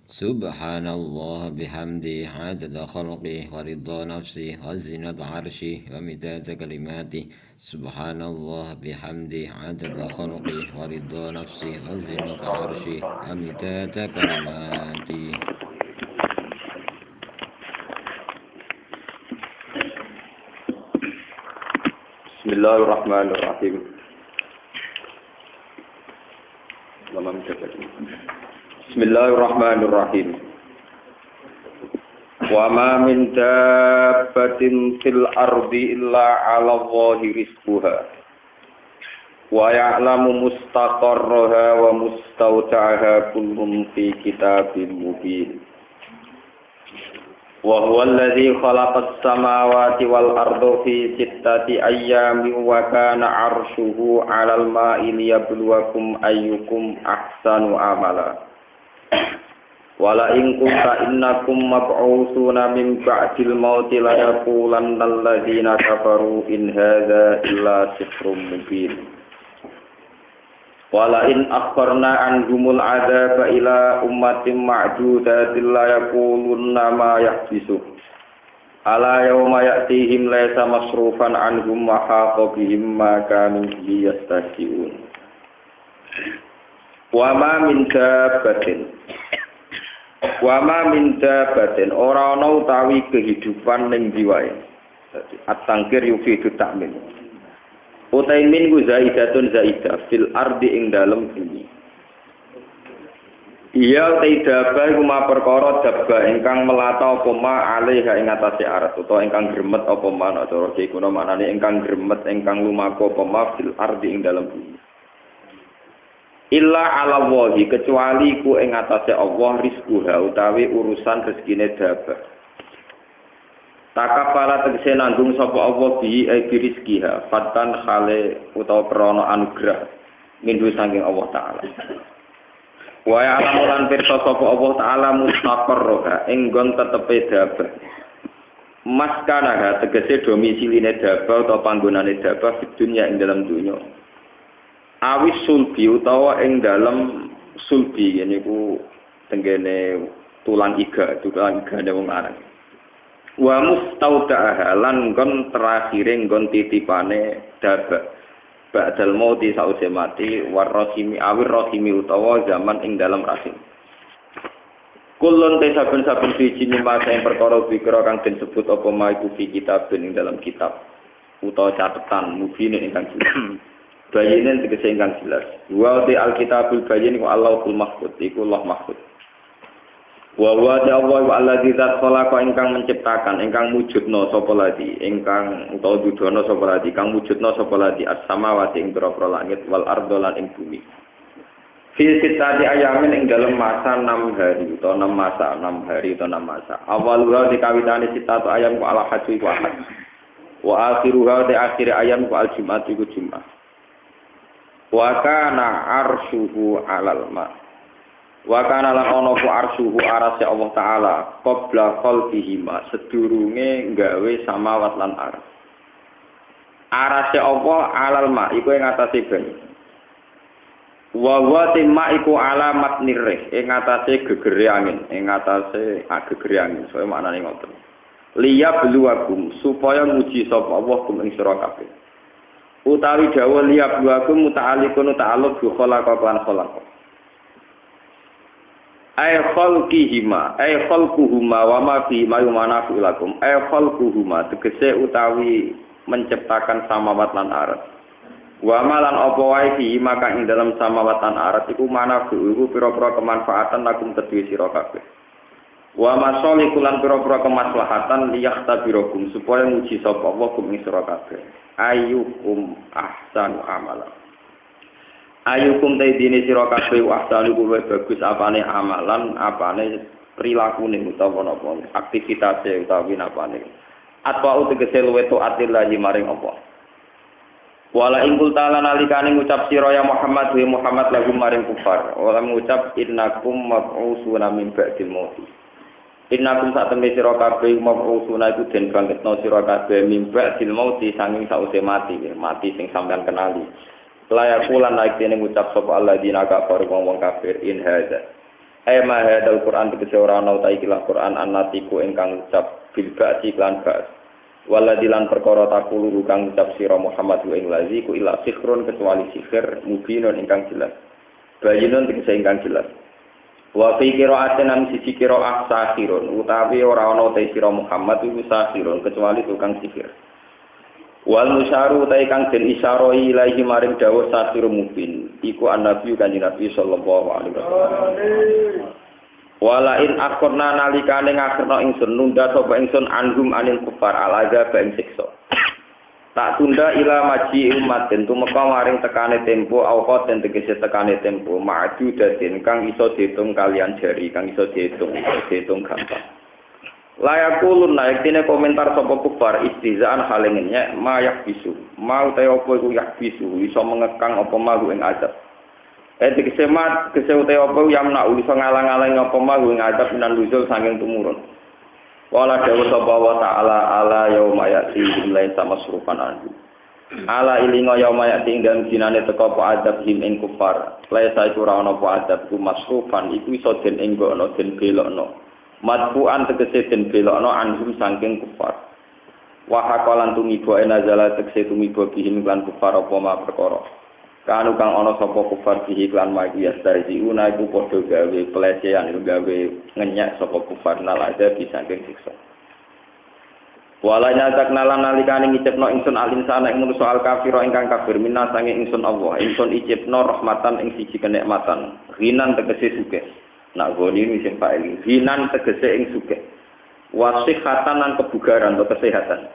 Subhanallah bihamdi adada khalqih wa ridha nafsih wa zinata arshih wa midada kalimati. Subhanallah bihamdi adada khalqih wa ridha nafsih wa zinata arshih wa midada kalimati. Bismillahirrahmanirrahim. Bismillahirrahmanirrahim. Wa ma min dabbatin fil ardi illa 'ala Allahi rizquha. Wa ya'lamu mustaqarraha wa mustawda'aha kullun fi kitabim mubin. Wa huwa alladhi khalaqas samawati wal arda fi sittati ayyamin wa kana 'arshuhu 'alal ma'i liyabluwakum ayyukum ahsanu amala. Wala in kunta innakum mab'utsuna min ba'dil mauti la yaqulanna alladziina kafaru in hadza illa sihrun mubin. Wala in akharna anhumul 'adzaba ila ummatin ma'dudatin la yaqulunna ma yahbisu. Ala yauma ya'tihim laysa masrufan anhum wa haqa bihim ma kanu yastahzi'un. Wa ma min dabbatin ora ana utawi kehidupan ning diwae. At-tangkir yufidu ta'min. Utai min ku zaidatun zaidah fil ardi ing dalem bumi. Iya utai dabah iku ma perkara dabah ingkang melata apa ma alaiha ing atase arat utawa ingkang gremet apa ma cara dikuno maknane ingkang gremet ingkang lumaku apa ma fil ardi ing dalem bumi. Illa ala wahi kecuali ku ing atase Allah rizquha utawi urusan rezekine dabah. Takapala tegese nanggung sapa Allah bi rizqiha fatan khale utawa krana anugrah mindu saking Allah taala. Wa ya'lamu lan pirsa sapa Allah taala mustaqarraha ing nggon tetepe dabah. Maskanaha tegese domisiline dabah utawa panggonane dabah di dunya ing dalam dunya. Awis sulbi utawa ing dalam sulbi niku tenggene tulang iga wong Arab. Wa mustaudaha lan nggon terakhire nggon titipane dabah. Ba'dal mauti sause mati warrahimi awir rahimi utawa zaman ing dalam rahim. Kulun te saben-saben siji masa ing perkara pikira kang disebut apa ma iku fi kitab ing dalam kitab utawa catatan mubine ingkang jelas. Bayinen tegese ingkang jelas. Wa ti alkitabul bayin ku Allahul mahfuz iku Allah mahfuz. Wa huwa ta'ala alladzi zat khalaqa ingkang menciptakan ingkang wujudna sapa ladi ingkang utawa dudono sapa ladi kang wujudna sapa ladi as-samawati ing pira-pira langit wal ardo lan ing bumi. Fi sittati ayamin ing dalem masa 6 hari utawa 6 hari utawa 6 masa. Awalura dikawitane sitatu ayam ku ala hajji wa ahad. Wa akhiruha di akhir ayam ku al-jumat iku Jumat. Wa kana arshuhu 'alal ma. Wa kana lan ana ku arsyuhu arasy Allah taala qabla khalqihima sedurunge gawe samawat lan aras. Arasy Allah alal ma iku ing atase banyu. Wa wa timma iku alamat nirih ing atase gegere angin, ing atase gegere angin. Soale maknane ngoten. Liya bluwakum supaya nguji sapa Allah kum ing sira kabeh. Utawi dawuh liya bluwakum muta'alliqun ta'alluq bi khalaqa lan khalaqa. Ay khalquhuma wa ma fi ma yumanafu lakum ay khalquhuma tegese utawi menciptakan samawat lan arat wa malan apa wae fi maka ing dalam samawat lan arat iku manafu iku pira-pira kemanfaatan lakum kedue sira kabeh wa masaliku lan pira-pira kemaslahatan liyahtabirakum supaya nguji sapa Allah kum ing sira kabeh ayyukum ahsanu amala. Ayukum taidini sira kabeh ahsanu kuwi bagus apane amalan, apane prilakune utawa napa aktivitase utawi napane. Atwa tegese luwe taatil lahi maring apa. Wala ingkul ta'ala nalikane ngucap sira ya Muhammad wa Muhammad lagu maring kufar. Wala ngucap innakum mab'usuna min ba'dil maut. Innakum sak temne sira kabeh mab'usuna iku den bangkitna sira kabeh min ba'dil maut sanging sause mati sing sampean kenali. Layakulan naik dene ngucap sapa alladzina kafaru wong kafir in hadza ma hadal Quran tegese ora ana ta ikilah Quran annatiku ingkang ucap bil ba'si lan ba'as waladilan perkara takulu kang ucap sira Muhammad ing lazi ku ila sihrun kecuali sihir mubinun ingkang jelas bayinun tegese ingkang jelas wa fi qira'atin am sisi qira'ah sahirun utawi ora ana te sira Muhammad iku sahirun kecuali tukang sihir wal musyaru ta kang den isyara ilahi maring dawuh sahirun mubin iku annabi kanjeng Nabi sallallahu alaihi wasallam wala in akhirna nalikane ngakhirna ingsun nunda sapa ingsun anhum anil kufar alaga bang siksa tak tunda ila maji umat den tumeka maring tekane tempo awqat den tegese tekane tempo maju daden kang iso diitung kalian jari kang iso diitung gampang layakulun naiktine komentar sapa kufar istizaan halengnya mayak bisu mau ta opo iku yak bisu iso mengekang apa mahu ing azab kesemat keseuté apa yamna iso ngalang-alang apa mahu ing azab minan luzul saking tumurun wala dawuh sapa wa ta'ala ala yauma yati lain sama surufan anhu ala ilinga yauma yati ing dalem dinane teka apa azab him ing kufar laisa iku ora ana apa azab ku masrufan iku iso den enggokno den belokno matbu'an tegese den belokno anhum saking kufar wa haqalan tumiba nazala tegese tumiba bihim lan kufar apa ma perkara kanu kang ana sapa kufar bihi lan ma iku yastarjiuna iku padha gawe pelecehan iku gawe ngenyak sapa kufar nal ada saking siksa wala nyatak nalan nalikane ngicipno ingsun alinsana ing manusa al kafira ingkang kafir minna sange ingsun Allah ingsun icipno rahmatan ing siji kenikmatan rinan tegese sugih nak goni ini sing paling hinan tegese ing sugih wasihatan lan kebugaran atau kesehatan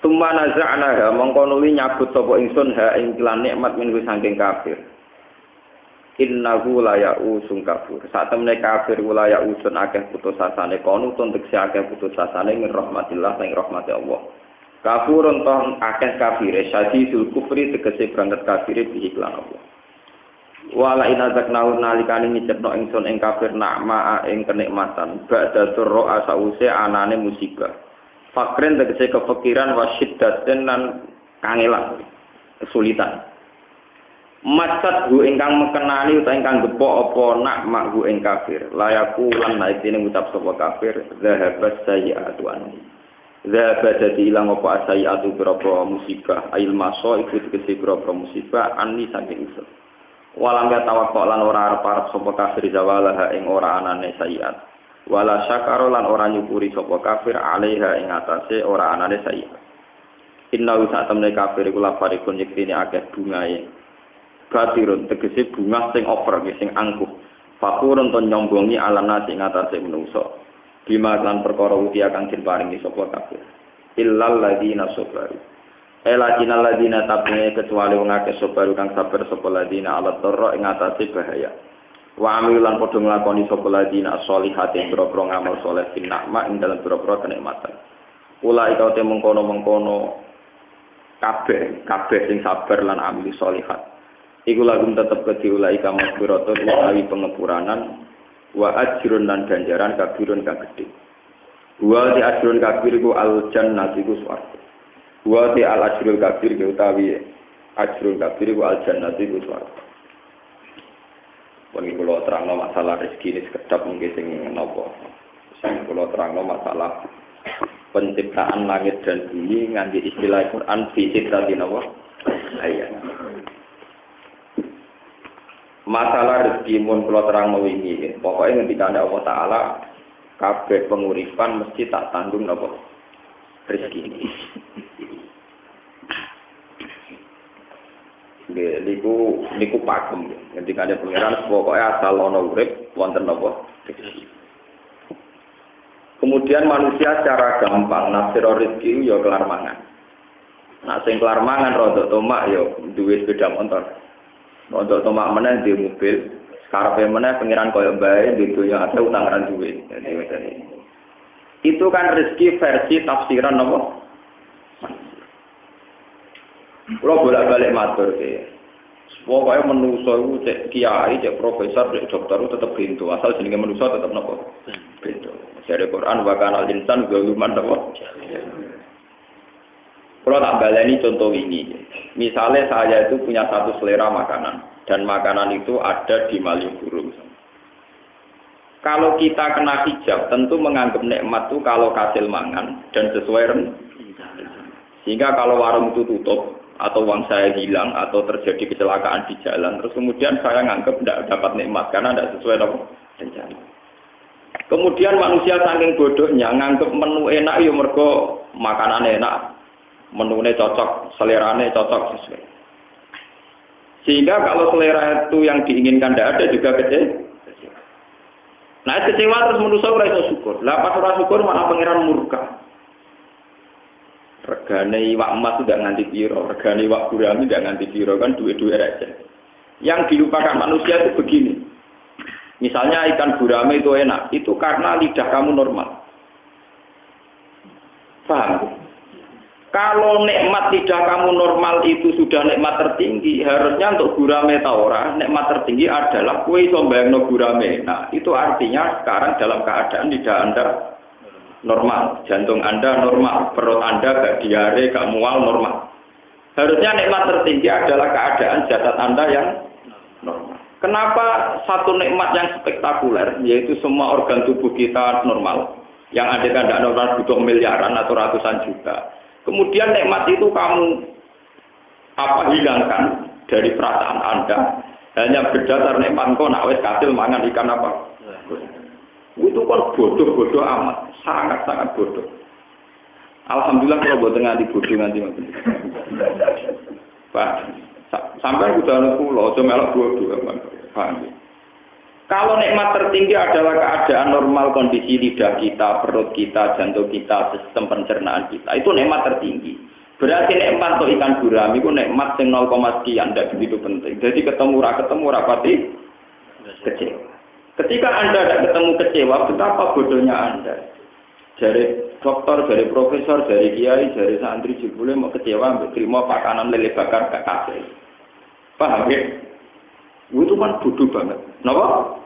tumma naza'na mongko nuli nyabut sapa ingsun ha ing lan nikmat minggu saking kafir innahu la ya'usun kafir sak temene kafir la ya'usun akeh putus asane kono tegese akeh putus asane min rahmatillah ing rahmati Allah kafurun toh akeh kafire syadidul kufri tegese berangkat kafire bi iklan Allah wala inazak naun nalikane ngicipno ingsun ing kafir nakma ing kenikmatan ba'da turro asause anane musibah fakren tegese kepikiran wasyiddaten lan kangelan kesulitan maksad hu ingkang mekenani utawa ingkang gepok apa nakma hu ing kafir layaku lan naikine ngucap sapa kafir zahabas sayyi'atu anni zahaba dadi ilang apa sayyi'atu berapa musibah ail maso iku tegese berapa musibah anni saking ingsun walam ya tawakkol lan ora arep-arep sapa kafir zawalaha ing ora anane sayiat wala syakara lan ora nyukuri sapa kafir alaiha ing atase ora anane sayiat inna sak temne kafir iku lafarikun yektine akeh bungae batirun tegese bunga sing over sing angkuh fakurun ton nyombongi alana sing atase menungso bima lan perkara utia kang diparingi sapa kafir illal ladina sabaru elakinal ladina tabne kecuali wong akeh sabar kang sabar sapa ladina ala darra ing atase bahaya wa amilan padha nglakoni sapa ladina sholihate boro-boro ngamal saleh fin nikmat ing dalem boro-boro kenikmatan ulai kau te mengkono kabeh sing sabar lan amil sholihat iku lagum tetep kedhi ulai kamu biro utawi pengepuranan wa ajrun lan ganjaran kabirun kang gedhe wa di ajrun kabir iku al jannati iku swarga wa ti al ajrul kabir utawi ajrul kabir wa al jannati ku swarga. Pun kula terangno masalah rezeki ini sekedap mungkin sing napa. Sing kula terangno masalah penciptaan langit dan bumi ngangge istilah Quran fisik tadi napa? Ayat. Masalah rezeki mun kula terangno wingi, pokoke ngendikane Allah taala kabeh penguripan mesti tak tanggung napa? Rezeki ini. Niku pakem ketika ada pengiran pokoknya asal ono urip wonten napa kemudian manusia secara gampang nafsir rezeki ya kelar mangan nah sing kelar mangan rodok tomak ya duwe sepeda motor rodok tomak meneh di mobil karepe meneh pengiran koyo bae di dunya ada utangan duwe itu kan rezeki versi tafsiran napa Kalau bolak-balik matur ke, pokoknya manusia itu cek kiai, cek profesor, cek dokter itu tetap pintu. Asal jenenge manusia tetap nopo pintu. Dari Quran bahkan al-insan zaluman nopo. Kalau tak baleni contoh ini, misalnya saya itu punya satu selera makanan dan makanan itu ada di Malioboro. Kalau kita kena hijab, tentu menganggap nikmat itu kalau kasil mangan dan sesuai rencana. Sehingga kalau warung itu tutup, atau uang saya hilang, atau terjadi kecelakaan di jalan, terus kemudian saya nganggap tidak dapat nikmat karena tidak sesuai rencana. Kemudian manusia saking bodohnya nganggap menu enak ya mergo makanan enak, menunya cocok, selerane cocok sesuai. Sehingga kalau selera itu yang diinginkan tidak ada juga kecewa. Nah, kecewa terus manusia ora iso syukur. Lah pas ora syukur malah pangeran murka. Regane iwak emas tidak nganti piro, regane iwak gurami tidak nganti piro kan duit-duit aja. Yang dilupakan manusia itu begini. Misalnya ikan gurame itu enak, itu karena lidah kamu normal. Paham? Kalau nikmat lidah kamu normal itu sudah nikmat tertinggi, harusnya untuk gurame ta ora, nikmat tertinggi adalah kowe iso mbayangno gurame. Nah, itu artinya sekarang dalam keadaan lidah Anda normal, jantung Anda normal, perut Anda gak diare, gak mual normal. Harusnya nikmat tertinggi adalah keadaan jasad Anda yang normal. Kenapa satu nikmat yang spektakuler, yaitu semua organ tubuh kita normal, yang ada tidak normal butuh miliaran atau ratusan juta. Kemudian nikmat itu kamu hilangkan dari perasaan Anda hanya berdasar nikmat kau nak wis kasil mangan ikan apa? Itu kan bodoh amat, sangat bodoh. Alhamdulillah kalau buat nganti bodoh nganti Pak, sampai udah pulau, cuma melok bodoh, paham? Kalau nikmat tertinggi adalah keadaan normal kondisi lidah kita, perut kita, jantung kita, sistem pencernaan kita. Itu nikmat tertinggi. Berarti nikmat untuk ikan gurami itu nikmat yang 0, sekian, tidak begitu penting. Jadi ketemu rapati kecewa. Ketika Anda tidak ketemu kecewa, betapa bodohnya Anda. Dari dokter, dari profesor, dari kiai, dari santri jebule mau kecewa, terima pakanan lele bakar gak kasih. Paham ya? Itu kan bodoh banget. Kenapa?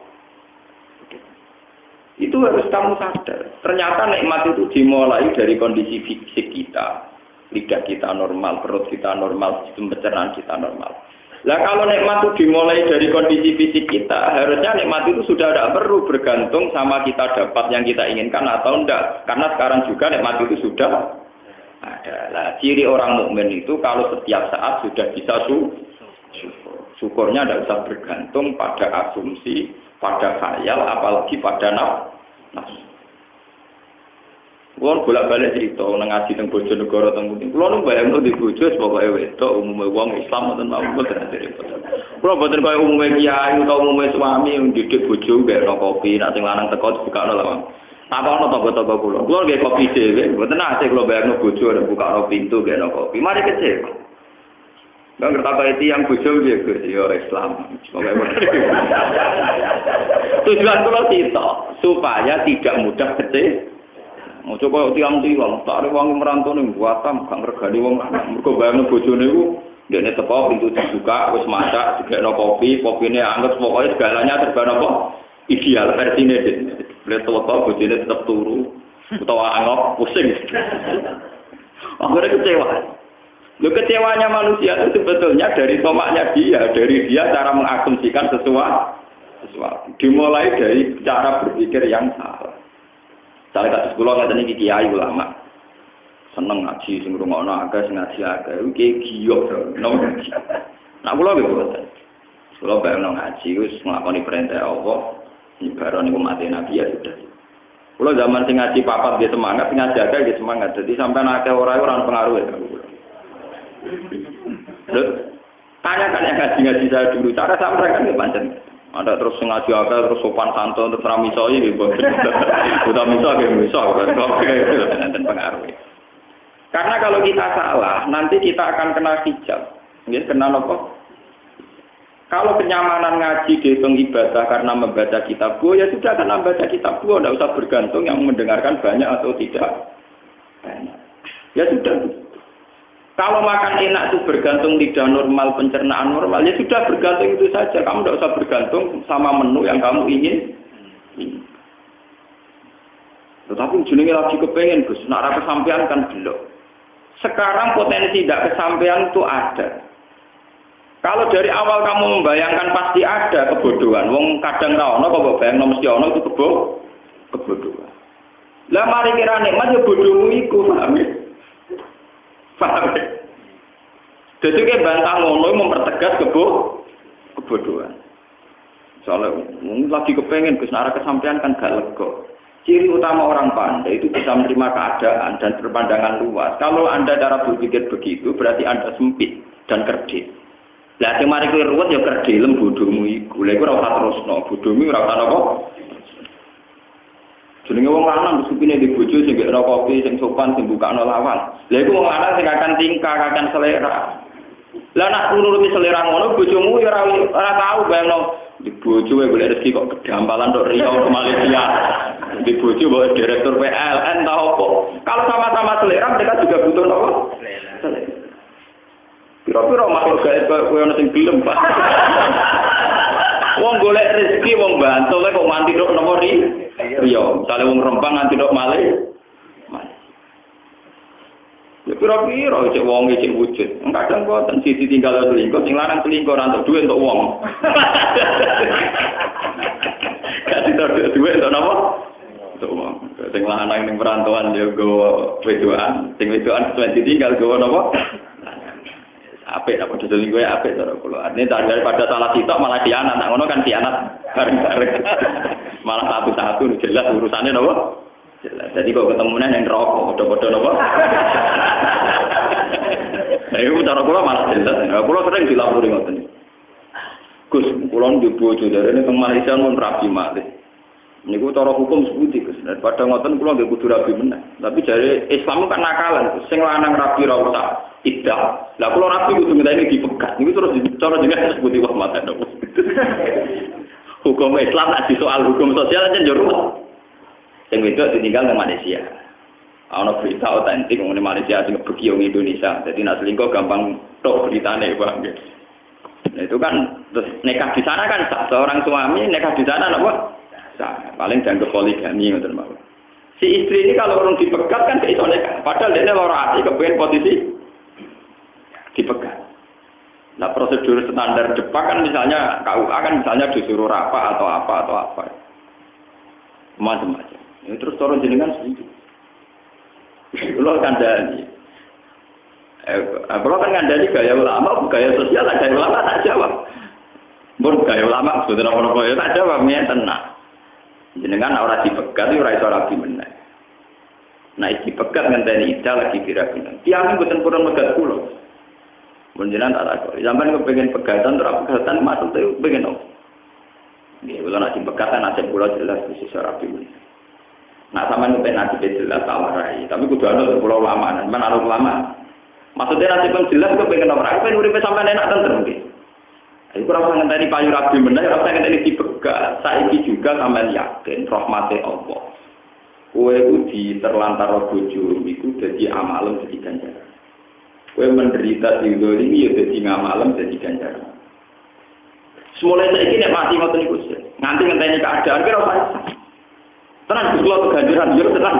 Itu harus kamu sadar. Ternyata nikmat itu dimulai dari kondisi fisik kita. Lidah kita normal, perut kita normal, sistem pencernaan kita normal. Lah kalau nikmat itu dimulai dari kondisi fisik kita, harusnya nikmat itu sudah tidak perlu bergantung sama kita dapat yang kita inginkan atau enggak. Karena sekarang juga nikmat itu sudah ada. Lah ciri orang mukmin itu kalau setiap saat sudah bisa syukur. Syukurnya tidak usah bergantung pada asumsi, pada khayal, apalagi pada nafsu. Kulo bolak-balik cerita nang ngaji teng Bojonegoro teng Kuning. Kulo nu bayangno di bojo pokoke wedok umume wong Islam mboten mboten cerita. Kulo mboten kaya umume kiai utawa umume suami ndidik bojo gak kopi, nek sing lanang teko dibukakno lawang. Takono tangga-tangga kulo. Kulo nggih kopi dhewe, mboten nate kulo bayangno bojo arep bukakno pintu gak kopi. Mari kecewa. Nggak ngerti itu yang bojo ya Gus, ya Islam. Tujuan kulo itu supaya tidak mudah kecewa. Mau coba tiang-tiang, tak ada wong merantau nih buatam, gak ngergani wong anak. Mereka bayangin bojone itu, dia teko pintu dibuka, wis masak, digekno kopinya anggap pokoknya segalanya serba apa ideal versinya deh. Lihat toko bojone tetap turu, utawa anggap pusing. Akhirnya kecewa. Kecewanya manusia itu sebetulnya dari tomaknya dia, dari dia cara mengasumsikan sesuatu. Dimulai dari cara berpikir yang salah. Saya kata sekolah nggak tadi kiai ulama, seneng ngaji, sing rumahno agak, sing ngaji agak, itu giok, Nah pulau gitu, pulau bayang ngaji, us ngelakoni perintah Allah, nyebaran itu mati Nabi ya sudah. Pulau zaman sing ngaji papat dia semangat, sing ngaji agak dia semangat, jadi sampai nakal orang pengaruh ya. Tanyakan yang ngaji saya dulu, cara saya mereka nggak pancen. Ada terus ngaji agak, terus sopan santun, terus ramisoi gitu. Udah misal, dan pengaruh. Karena kalau kita salah, nanti kita akan kena hijab. Ya, kena apa? Kalau kenyamanan ngaji dihitung ibadah karena membaca kitab gua, ya sudah karena membaca kitab gua, tidak usah bergantung yang mendengarkan banyak atau tidak. Ya sudah. Kalau makan enak itu bergantung lidah normal, pencernaan normal, ya sudah bergantung itu saja. Kamu tidak usah bergantung sama menu yang kamu ingin. Tetapi jenenge lagi kepengen, Gus, nak ra kesampean kan belum. Sekarang potensi tidak kesampean itu ada. Kalau dari awal kamu membayangkan pasti ada kebodohan, wong kadang ra ono kok bayangno mesti ono itu kebodohan. Lah mari kira nikmat ya bodohmu iku, paham ya? Paham ya? Jadi kayak bantah ngono mempertegas kebodohan. Soalnya lagi kepengen Gus arah kesampaian kan gak lega. Ciri utama orang pandai itu bisa menerima keadaan dan berpandangan luas. Kalau Anda cara berpikir begitu berarti Anda sempit dan kerdil. Lah sing mari kowe ruwet ya kerdilem bodhomu iku. Lha iku ora usah terusno, bodhomu ora usah apa. Jenenge wong lanang supine di bojo sing gek kopi sing sopan sing bukakno lawan. Lha iku wong lanang sing akan tingkah, akan selera. Lah nek nuruti selera ngono bojomu ya ora tau bayangno di bojo wae golek rezeki kok kedampalan tok Riau ke Malaysia. Di bojo bawa direktur PLN tau apa. Kalau sama-sama selera mereka juga butuh apa? Selera. Pira-pira makhluk gaib koyo ana sing gelem, Pak. Wong golek rezeki wong bantu kok nganti tok napa ri. Iya, misale wong Rempang nganti tok malih. Ya pira-pira cek wong iki wujud. Kadang kok ten sisi tinggal selingkuh, sing larang selingkuh ora entuk duit untuk wong. Gak entuk duit untuk napa? Untuk wong. Sing lanang ning perantauan yo go wedoan, sing wedoan sesuai ditinggal go napa? Apik apa selingkuh apik cara kula. Artine daripada salah sitok malah dianat. Nah ngono kan dianat bareng-bareng. Malah satu-satu jelas urusannya napa? Jelas. Jadi kok ketemunya yang rokok, bodoh-bodoh napa? Nah, itu cara kula malah jelas. Kula sering dilapori ngoten. Gus, kula njuk bojo jarene teng Malaysia mun rabi malih. Niku cara hukum seputi Gus. Daripada ngoten kula nggih kudu rabi meneh. Tapi jare Islam kan nakalan. Sing lanang rabi ra usah iddah. Lah kula rabi kudu ngenteni dipegat. Niku terus cara jenenge seputi wah mate. Hukum Islam nek soal hukum sosial aja njero. Sing wedok ditinggal nang Malaysia. Ana berita otentik wong Malaysia sing ngebeki wong Indonesia. Dadi nek selingkuh gampang tok beritane, Pak. Nah, itu kan terus nikah di sana kan seorang suami nikah di sana apa? Paling dianggap poligami ngoten mawon. Si istri ini kalau orang dipegat kan iso nikah. Padahal dia lara ati kepengen posisi dipegat. Nah, prosedur standar Jepang kan misalnya KUA kan misalnya disuruh apa atau apa. Macam-macam. Ya, terus turun jenengan segitu. Kalau kandani. Kalau kan kandani gaya ulama, gaya sosial, gaya ulama tak jawab. Gaya ulama sudah apa-apa ya tak jawab, ya tenang. Jenengan ora dipegat, ora iso rabi meneh. Nah, dipegat ngenteni ida lagi kira-kira. Tiang mboten purun megat kula. Menjenan tak kok. Sampeyan kepengin pegatan ora pegatan maksud e pengen opo? Nggih, kula nek dipegatan nasib kula jelas wis iso rabi meneh. Nah, sampeyan kepen nasib jelas tawarai, tapi kudu ana kula ulama, men ana ulama. Maksudnya nasib jelas kepengen ora, kepen uripe sampeyan enak tentrem nggih. Iku ora usah ngenteni payu rabi meneh, ora usah ngenteni dipegat. Saiki juga sampeyan yakin rahmate Allah. Kowe uji terlantar bojo iku dadi amalem dadi ganjaran. Kowe menderita diuluri ya dadi ngamalem dadi ganjaran. Semula saiki nek mati ngoten niku nganti ngenteni keadaan kira ora usah. Tenan kula ganjaran yo tenan.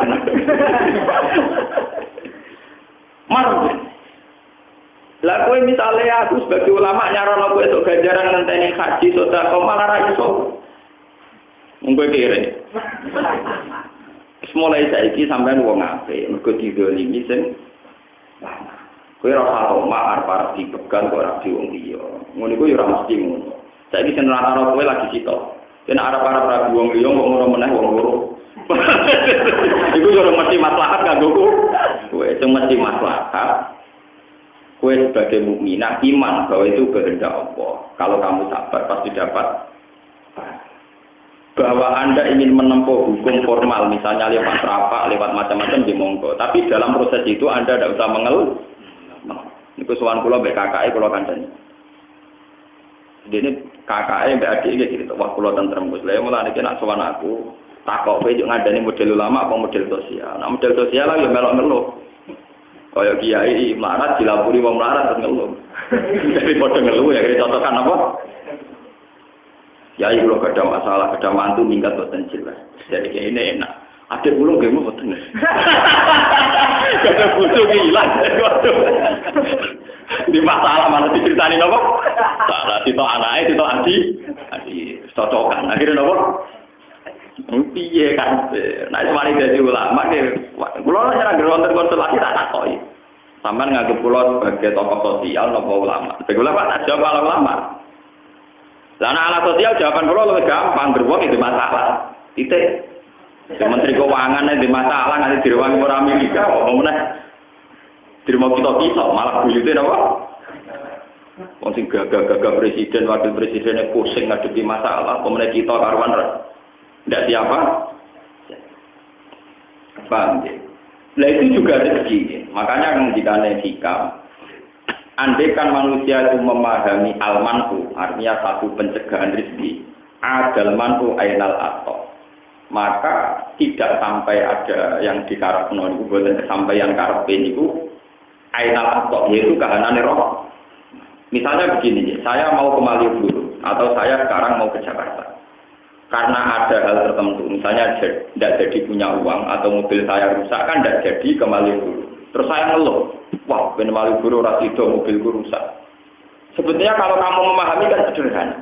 Marah. Lah kowe misale aku sebagai ulama nyarono kowe esuk ganjaran ngenteni haji sedekah malah ra iso. Mung kowe kere. Mulai saiki sampean wong apik, mergo didolimi sing kowe ora usah arep dipegang kok ora di wong liya. Ngono iku ya ora mesti ngono. Saiki sing rata-rata kowe lagi sitok. Yen arep-arep ra wong liya kok ngono meneh wong loro. Iku yo mesti maslahat kanggo kowe, sing mesti maslahat. Kowe sebagai mukminah iman bahwa itu kehendak Allah. Kalau kamu sabar pasti dapat. Bahwa Anda ingin menempuh hukum formal, misalnya lewat rapat, lewat macam-macam di monggo. Tapi dalam proses itu Anda tidak usah mengeluh. Ini sowan kula mbek kakake kula kancane. Dene kakake mbek adike gitu, wah kula tentrem Gus. Lah mulane iki nek sowan aku, takok kowe yo ngandani model ulama apa model sosial. Nah model sosial lah yo melok-melok. Kaya kiai melarat dilapuri wong melarat terus ngeluh. Jadi padha ngeluh ya contohkan apa? Kiai kula gak ada masalah, gak ada mantu minggat boten jelas. Jadi kayak ini enak. Adik kula nggih boten. Gak bojo hilang. Di masalah mana diceritani napa? Lah sitok anake, sitok adi. Cocokan. Akhirnya nopo? Piye kan? Nek mari dadi ulama kula ora wonten konsultasi tak takoki. Sampeyan nganggep kula sebagai tokoh sosial napa ulama? Sebagai ulama tak jawab ala ulama. Lah ala sosial jawaban kula luwih gampang, beruang itu masalah. Titik. Menteri Keuangan itu masalah nanti direwangi orang Amerika, apa meneh? Diremo kita malah buyute napa? Wong sing gagah-gagah presiden, wakil presidennya pusing ngadepi masalah, pemenang kita karuan ndak siapa? Paham ya? Nah itu juga rezeki. Makanya ngendikane hikam, andaikan manusia itu memahami al-manfu, artinya satu pencegahan rezeki, adal manfu ainal ato, maka tidak sampai ada yang dikarepno niku boten kesampaian karepe niku ainal ato, yaitu kahanane roh. Misalnya begini, saya mau ke Malioboro atau saya sekarang mau ke Jakarta. Karena ada hal tertentu, misalnya tidak jadi punya uang atau mobil saya rusak kan tidak jadi ke Malioboro. Terus saya ngeluh, wah ben Malioboro ora sido mobilku rusak. Sebetulnya kalau kamu memahami kan sederhana.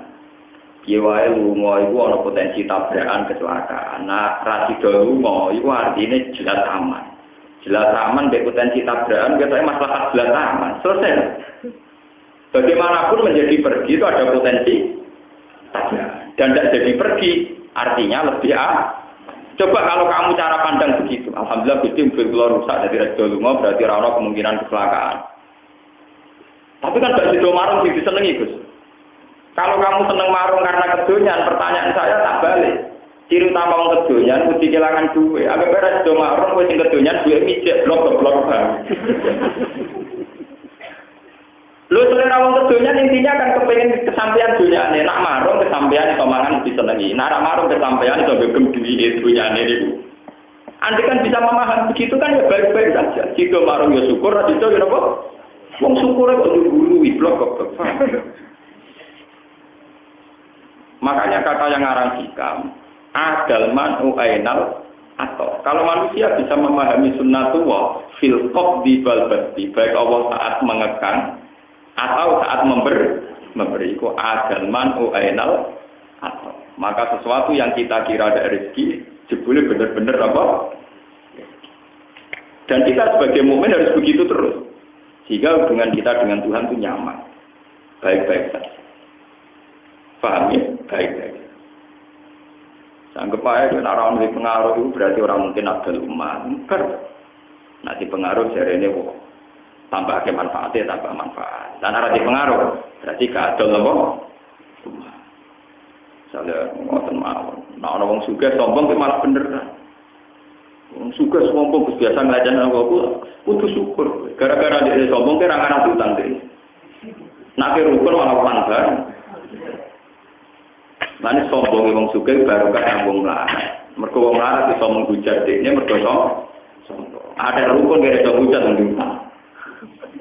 Piye wae lunga iku ana potensi tabrakan kecelakaan. Nah, ra sido lunga iku artine jelas aman. Jelas aman mbek potensi tabrakan ketake maslahat jelas aman. Selesai. Bagaimanapun menjadi pergi itu ada potensi tabrakan. Dan tidak jadi pergi, artinya lebih Coba kalau kamu cara pandang begitu, alhamdulillah Gusti mobil kula rusak jadi redo lunga berarti ora ana kemungkinan kecelakaan. Tapi kan gak sido marung sing disenengi, Gus. Kalau kamu seneng marung karena kedonyan, pertanyaan saya tak balik. Ciri utama wong kedonyan mesti kehilangan duit. Agar ora sido marung kowe sing kedonyan duit mijek blok bang. Lu selera wong kedonyan intinya kan kepengen kesampaian dunyane. Nak marung kesampaian iso mangan disenengi. Nak marung kesampaian iso gegem duwike dunyane niku. Andai kan bisa memahami begitu kan ya baik-baik saja. Jika marung ya syukur, ra diso ya napa? Wong syukur kok digurui blok kok. Makanya kata yang ngarang hikam, adal man ainal atau kalau manusia bisa memahami sunnatullah fil qabdi bal basti, baik Allah saat mengekang atau saat memberi ku adal man ainal atau maka sesuatu yang kita kira ada rezeki jebule benar-benar apa? Dan kita sebagai mukmin harus begitu terus. Sehingga hubungan kita dengan Tuhan itu nyaman. Baik-baik saja. Paham ya? Baik-baik. Anggap aja kalau orang memiliki pengaruh itu berarti orang mungkin ada umat. Nanti pengaruh jarene kok tambah ke manfaatnya, tambah manfaat. Dan ada di pengaruh berarti gak ada loh. Misalnya ngoten mawon. Nah orang sugih sombong itu malah bener. Wong sugih sombong biasa ngelajan aku kudu syukur. Gara-gara dia sombong kira anak utang deh. Nak rukun malah panggar. Mane sombong wong sugih baru kanggo mlarat. Mergo wong mlarat iso menghujat dekne mergo sombong. Ada rukun kira iso hujat nang utang.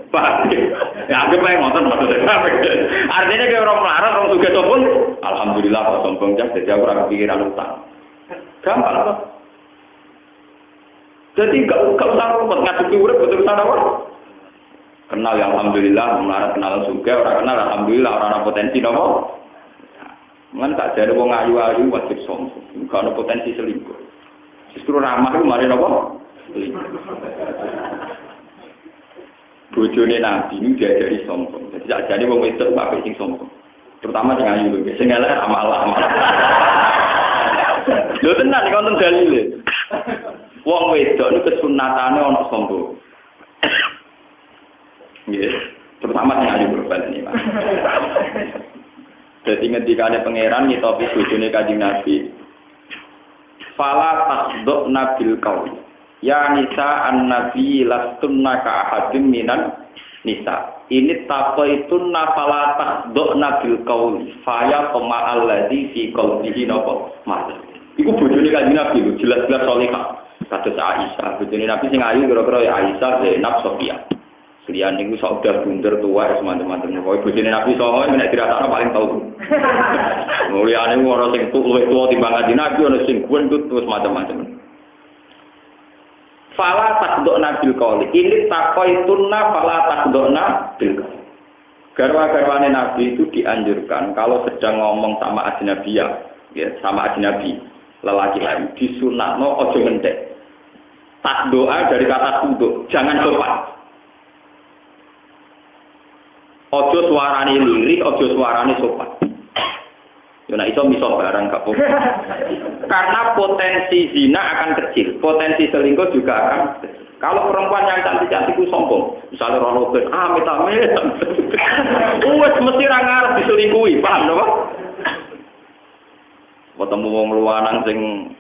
Pak, ya aku pengen nonton maksudnya. Artinya kayak orang melarat, orang sugih sombong. Alhamdulillah kok sombong jadi aku ora kepikiran utang. Gampang kok. Jadi gak usah ruwet ngadepi urip betul sana wae. Kenal ya alhamdulillah, melarat kenal sugih, ora kenal alhamdulillah ora ana potensi napa. Mun tak jare wong ayu-ayu wajib sombong. Gak ana potensi selingkuh. Justru ramah ku mari napa? Selingkuh. Bojone Nabi ini diajari sombong. Jadi ajane wong wedok apik sing sombong. Terutama sing ayu lho, sing elek amal-amal. Lho tenan iki wonten dalile. Wong wedok niku kesunatane ana sombong. Nggih, terutama sing ayu berbalik Pak. Dadi ngendikane pangeran ngitopi bojone Kanjeng Nabi. Fala tasduk nabil qaul. Ya nisa an-nabi lastunna ka ahadim minan nisa. Ini taqaitunna fala tasdukna bil qauli. Faya tama alladzi fi qalbihi napa mas. Iku bojone Kanjeng Nabi jelas-jelas salihah. Kados Aisyah, bojone Nabi sing ayu kira-kira ya Aisyah, Zainab, Sofia. Selian niku saudah bunder tua teman-teman. Pokoke bojone Nabi songo nek dirasakno paling tau. Mulyane ora sing luwih tuwa timbang Kanjeng Nabi ana sing gendut terus macam-macam. Fala takdokna bil qauli. Ini takoitunna fala takdokna bil qauli. Garwa-garwane Nabi itu dianjurkan kalau sedang ngomong sama ajnabiyah, ya, sama ajnabi, lelaki lain, disunatno ojo ngendek. Tak doa dari kata tunduk, jangan sopan. Ojo suarane lirik, ojo suarane sopan. Yo nek iso miso barang gak apa-apa. Karena potensi zina akan kecil, potensi selingkuh juga akan kecil. Kalau perempuan yang cantik-cantik itu sombong, misalnya rono ben amit-amit. Wes mesti ra ngarep diselingkuhi, paham lho, Pak? Ketemu wong luwanang sing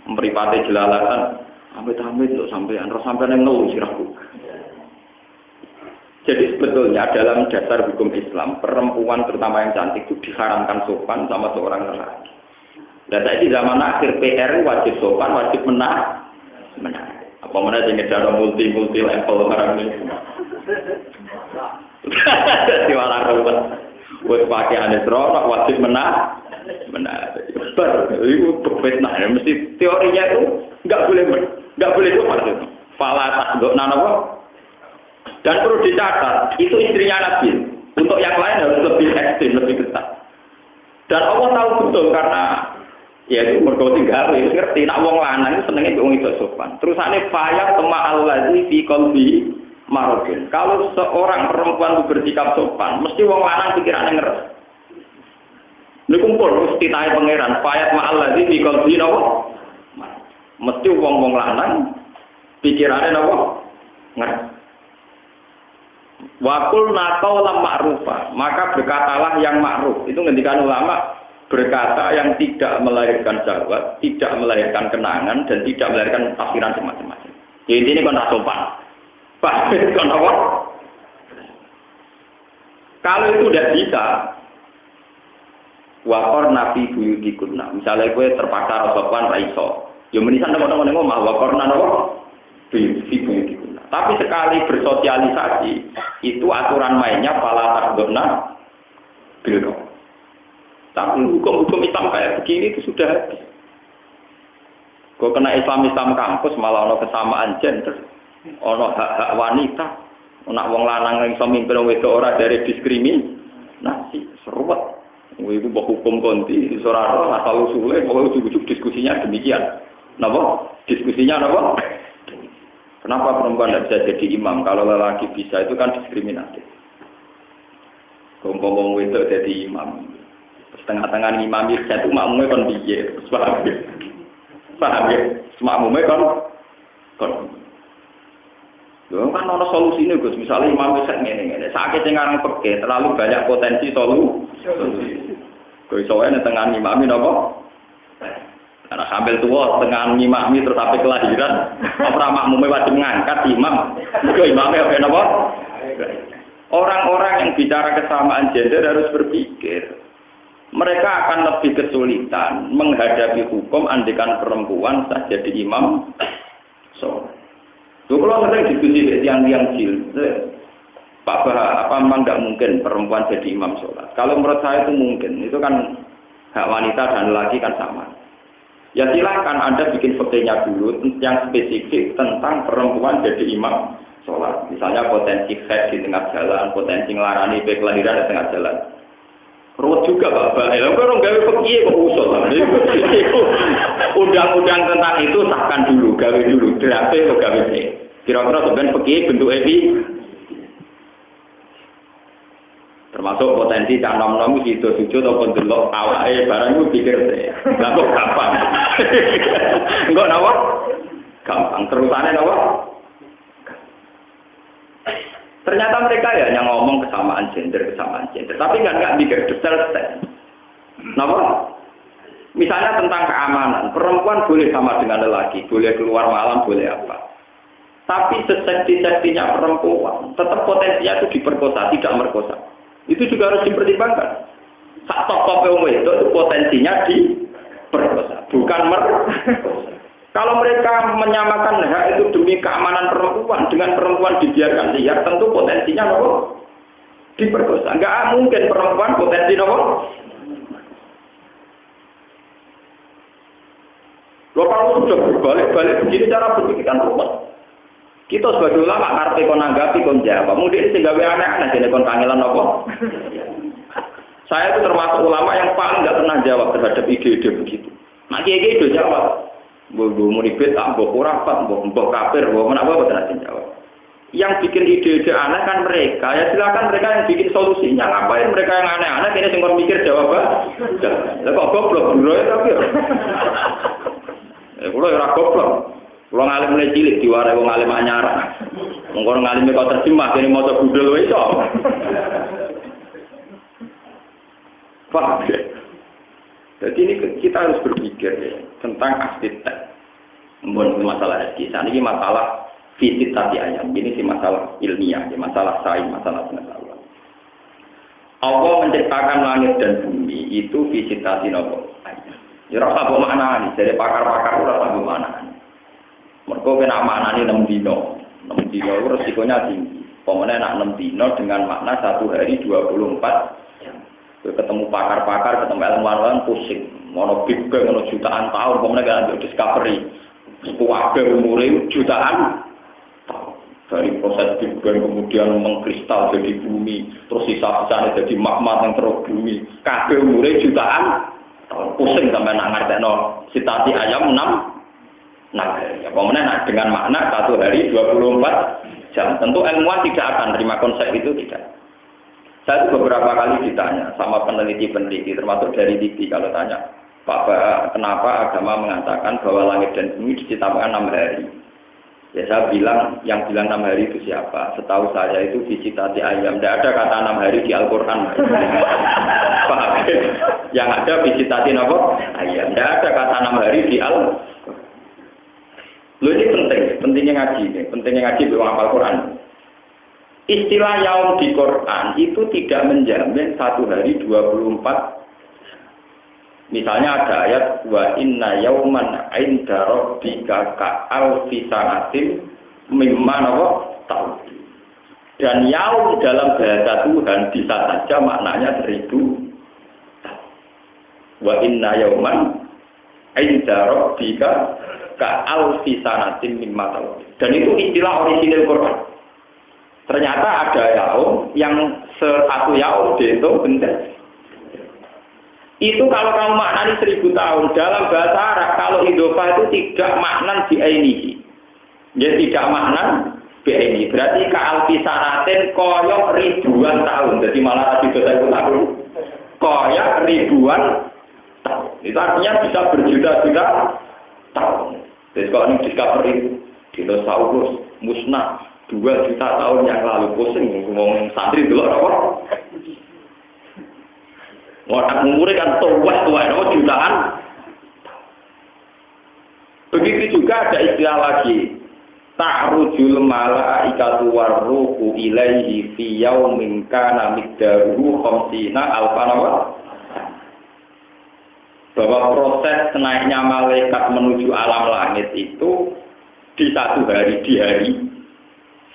mripate jelalatan, amit-amit kok sampean ora sampean ngeluh sirahku. Jadi sebetulnya dalam dasar hukum Islam, perempuan terutama yang cantik itu diharamkan sopan sama seorang lelaki. Dan saya di zaman akhir PR wajib sopan, wajib menang. Apa mana sing ada multi level barang ini. Di warna ruwet. Wes pakaiane seronok wajib menang. Itu fitnah. Mesti teorinya itu enggak boleh sopan. Fala takdokna napa? Dan perlu dicatat, itu istrinya Nabi. Untuk yang lain harus lebih ekstrim, lebih ketat. Dan Allah tahu betul karena ya itu mergo tinggal ngerti nak wong lanang senenge wong itu sopan. Terusane faya tama allazi fi qalbi maradun. Kalau seorang perempuan itu bersikap sopan, mesti wong lanang pikirane ngeres. Niku pun mesti tahe pangeran faya tama allazi fi qalbi napa? Mesti wong-wong lanang pikirane napa? Ngeres. Wakul nakau lam ma'rufa, maka berkatalah yang ma'ruf. Itu ngendikan ulama, berkata yang tidak melahirkan syahwat, tidak melahirkan kenangan, dan tidak melahirkan tafsiran semacam-macam. Jadi ini kan sopan. Pak, kan apa? Kalau itu tidak bisa, wakor nabi buyutikuna. Misalnya gue terpaksa sopan raiso, yo menisan teman-teman ngomong wakor nano buyutikuna. Tapi sekali bersosialisasi, itu aturan mainnya pala takdona bilko. Tapi hukum-hukum Islam kayak begini itu sudah habis. Kok kena Islam kampus malah ono kesamaan gender, ono hak-hak wanita, ono wong lanang yang iso mimpin wong wedok ora dari diskriminasi, seruat. Iku mbok hukum konti, ora ora asal usule, pokoke ujug-ujug diskusinya demikian. Napa? Diskusinya napa? Kenapa perempuan tidak bisa jadi imam? Kalau lelaki bisa, itu kan diskriminatif. Ngomong itu jadi imam. Setengah-tengah imam itu makmumnya kan biye. Paham ya? Makmumnya kan. Loh kan ada solusi ini Gus. Misalnya imam itu ngene-ngene. Sakit yang ngarang peke, terlalu banyak potensi solusi. Gue soalnya tengah imam ini apa? Karena sambil tua, tengah ngimami terus sampai kelahiran, apa makmumnya wajib mengangkat imam, itu imamnya apa? Orang-orang yang bicara kesamaan gender harus berpikir, mereka akan lebih kesulitan menghadapi hukum andikan perempuan sah jadi imam. So, kalau sering diskusi yang jil, Pak Bah, apa memang nggak mungkin perempuan jadi imam sholat? Kalau menurut saya itu mungkin, itu kan hak wanita dan laki kan sama. Ya silakan Anda bikin fotonya dulu yang spesifik tentang perempuan jadi imam sholat. Misalnya potensi haid di tengah jalan, potensi ngelarani kelahiran di tengah jalan. Ruwet juga Bapak. Ya kalau gawe fikih kok usul. Undang-undang tentang itu sahkan dulu, gawe dulu. Draft kok gawe. Kira-kira sebenarnya fikih bentuk epi. Termasuk potensi canom-nom sujud ataupun delok awake barang itu pikir deh. Lah kok gampang. Enggak napa? Gampang terusane napa? Ternyata mereka ya hanya ngomong kesamaan gender. Tapi enggak mikir detail. Napa? Misalnya tentang keamanan, perempuan boleh sama dengan lelaki, boleh keluar malam, boleh apa. Tapi sesekti-sektinya perempuan, tetap potensinya itu diperkosa, tidak merkosa. Itu juga harus dipertimbangkan. Sak top itu potensinya diperkosa, bukan merkosa. Kalau mereka menyamakan hak itu demi keamanan perempuan dengan perempuan dibiarkan liar, tentu potensinya nopo diperkosa. Enggak mungkin perempuan potensi nopo. Kalau sudah berbalik-balik begini cara berpikir kan ruwet. Kita sebagai ulama karpe kon nanggapi kon jawab. Mungkin sing gawe aneh-aneh dene kon kangelan apa? Saya itu termasuk ulama yang paling nggak pernah jawab terhadap ide-ide begitu. Nah, kiai itu jawab. Mbok muribet, mbok kurafat, mbok kafir, mbok menapa boten jawab. Yang bikin ide-ide aneh kan mereka. Ya silakan mereka yang bikin solusinya. Ngapain mereka yang aneh-aneh ini sing mikir jawaban. Lah kok goblok bro ya tapi. Kulo ora goblok. Kulo ngalim mulai cilik diwarai wong alim anyar. Monggo ngalime kok terjemah kene maca budal wae iso. Paham ya? Jadi ini kita harus berpikir ya, tentang arsitek. Bukan masalah rezeki. Ini masalah fisik tadi ayam. Ini sih masalah ilmiah, masalah sains, masalah pengetahuan. Allah menciptakan langit dan bumi itu fisik tadi nopo ayam. Ya rasa bermakna nih. Jadi pakar-pakar rasa bermakna. Mereka kena makna ini 6 dino. 6 dino itu resikonya tinggi. Pemenang nak 6 dino dengan makna 1 hari 24 jam. Ketemu pakar-pakar, ketemu ilmuwan pusing. Mono Big Bang, mono jutaan tahun, pemenang kan ada discovery. Kuwabe umurnya jutaan tahun. Dari proses Big Bang kemudian mengkristal jadi bumi, terus sisa-sisanya jadi magma yang terus bumi. Kabeh umurnya jutaan tahun. Pusing sampai nak ngerti sitasi ayam 6. Nah, ya pemenang dengan makna 1 hari 24 jam. Tentu ilmuwan tidak akan terima konsep itu, tidak. Saya itu beberapa kali ditanya sama peneliti-peneliti, termasuk dari LIPI kalau tanya, Pak, kenapa agama mengatakan bahwa langit dan bumi diciptakan 6 hari? Ya saya bilang, yang bilang 6 hari itu siapa? Setahu saya itu visitasi ayam. Tidak ada kata 6 hari di Al-Quran. Pak, yang ada visitasi apa? Ayam. Tidak ada kata 6 hari di Al-Quran. Loh ini pentingnya ngaji, pentingnya ngaji di Al-Quran. Istilah yaum di Quran itu tidak menjamin 1 hari 24. Misalnya ada ayat wa inna yauman 'inda rabbika ka'alfi sanatin mimma tahun. Dan yaum dalam bahasa Tuhan bisa saja maknanya 1000 tahun. Wa inna yauman 'inda rabbika ka'alfi sanatin mimma tahun. Dan itu istilah orisinil Quran. Ternyata ada yaum yang 1 yaum dihitung benar. Itu kalau kamu maknani 1000 tahun dalam bahasa Arab, kalau idhofah itu tidak maknan bi ainihi. Ya tidak maknan bi ainihi. Berarti ka'alfi sanatin koyok ribuan tahun. Jadi malah tidak saya tahun. Koyok ribuan tahun. Itu artinya bisa berjuta-juta tahun. Jadi kalau ini discovery dinosaurus musnah 2 juta tahun yang lalu, pusing ngomong santri dulu apa? Orang umurnya kan tua jutaan. Begitu juga ada istilah lagi, ta'rujul malaikatu warruhu ilaihi fi yaumin kana miqdaruhu 50 alfan. Bahwa proses naiknya malaikat menuju alam langit itu di 1 hari, di hari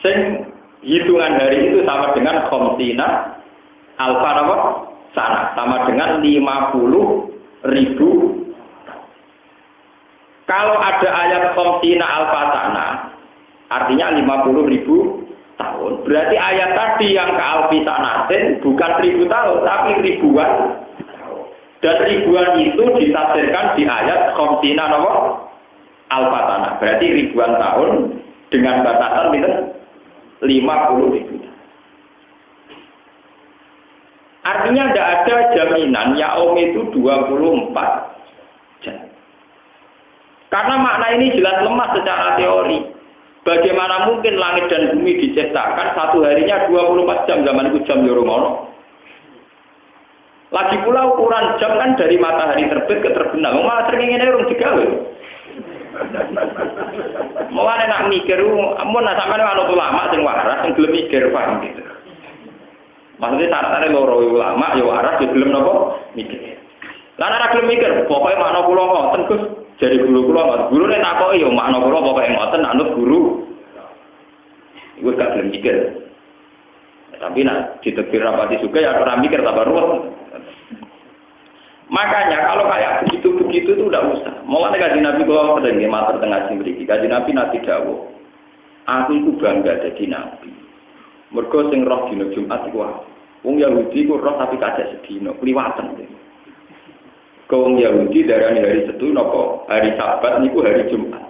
sing hitungan hari itu sama dengan 50 alfan sana, sama dengan 50.000. Kalau ada ayat 50 alfatana, artinya 50.000 tahun. Berarti ayat tadi yang ke alfisanatin bukan 1000 tahun, tapi ribuan. Dan ribuan itu ditafsirkan di ayat 50 alfatana. Berarti ribuan tahun dengan batasan itu 50.000. Artinya tidak ada jaminan yaum itu 24 jam. Karena makna ini jelas lemah secara teori. Bagaimana mungkin langit dan bumi diciptakan 1 harinya 24 jam, zaman itu jam Yoromono. Lagi pula ukuran jam kan dari matahari terbit ke terbenam. Malah sering ingin urung digawe. Mau nak mikir, mun sampeyan ana ulama sing waras sing gelem mikir paham gitu. Maksudnya syaratnya loro ulama, ya waras, ya belum nopo mikir. Lah nek gelem mikir, pokoke makna kula ngoten Gus, jare guru kula ngoten. Gurune takoki ya makna kula pokoke ngoten anut guru. Iku gak gelem mikir. Tapi nak ditekir rapati juga ya ora mikir tambah ruwet. Makanya kalau kayak begitu-begitu itu udah usah. Mulane kanjeng Nabi kula sering matur tengah sing mriki. Kanjeng Nabi nanti dawuh, aku iku bangga dadi nabi. Mergo sing roh dina Jumat iku Wong Yahudi ku roh tapi kacek sedina, kliwatan. Wong Yahudi darani hari Setu napa? Hari Sabat niku hari Jumat.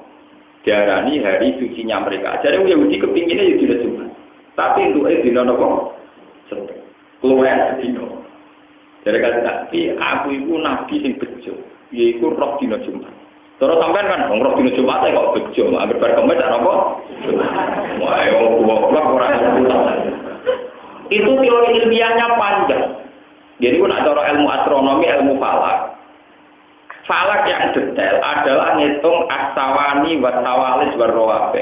Diarani hari sucinya mereka. Jadi wong Yahudi kepinginnya ya dina Jumat. Tapi entuke dina napa? Setu. Keluar sedina. Jadi tapi aku iku nabi sing bejo. Yaiku roh dina Jumat. Terus sampean kan wong roh dina Jumat kok bejo, ambil bar kemis napa? Wah, wong goblok ora ngerti. Itu teori ilmiahnya panjang. Jadi pun ada ilmu astronomi, ilmu falak. Falak yang detail adalah ngitung as-sawani wa sawalis wa rawabe.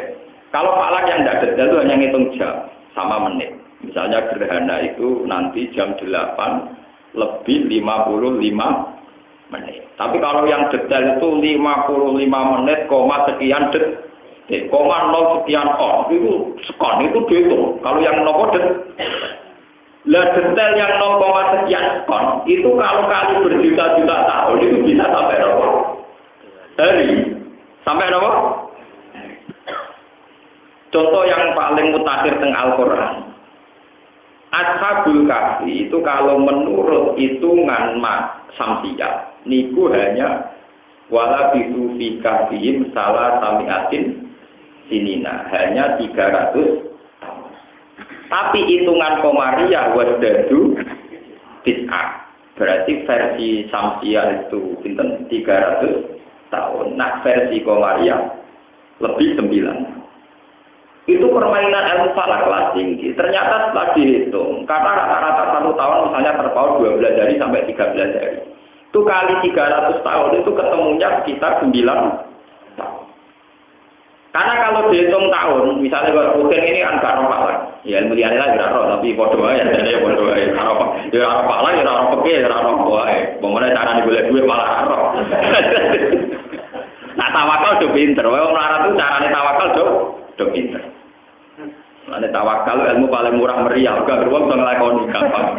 Kalau falak yang tidak detail itu hanya ngitung jam sama menit. Misalnya gerhana itu nanti jam 8 lebih 55 menit. Tapi kalau yang detail itu 55 menit, sekian detik, 0 sekian on, itu sekon, itu dihitung. Kalau yang nopo detail yang 0, sekian sekon, itu kalau kali berjuta-juta tahun, itu bisa sampai nopo hari. Sampai nopo? Contoh yang paling mutakhir teng Al-Quran. Ashabul Kahfi itu kalau menurut hitungan Samsiyah niku hanya wala bisu fi kahfihim salah samiatin sinina, hanya 300 tahun. Tapi hitungan Komariah wasdadu tis'ah, berarti versi Samsiyah itu pinten 300 tahun. Nah versi Komariah lebih 9. Itu permainan ilmu falak kelas tinggi. Ternyata setelah dihitung, karena rata-rata 1 tahun misalnya terpaut 12 hari sampai 13 hari. Itu kali 300 tahun itu ketemunya sekitar 9 tahun. Karena kalau dihitung tahun, misalnya kalau rutin ini kan gak falak. Ya ilmu liane lah gak roh, tapi bodoh aja. Jadi bodoh aja. Ya roh falak, ya roh peke, ya roh boe. Bagaimana cara digolek duit malah roh. Nah tawakal udah pinter. Wong melarat itu caranya tawakal udah pinter. Ada tawakal ilmu paling murah meriah, gak beruang bisa ngelakoni gampang.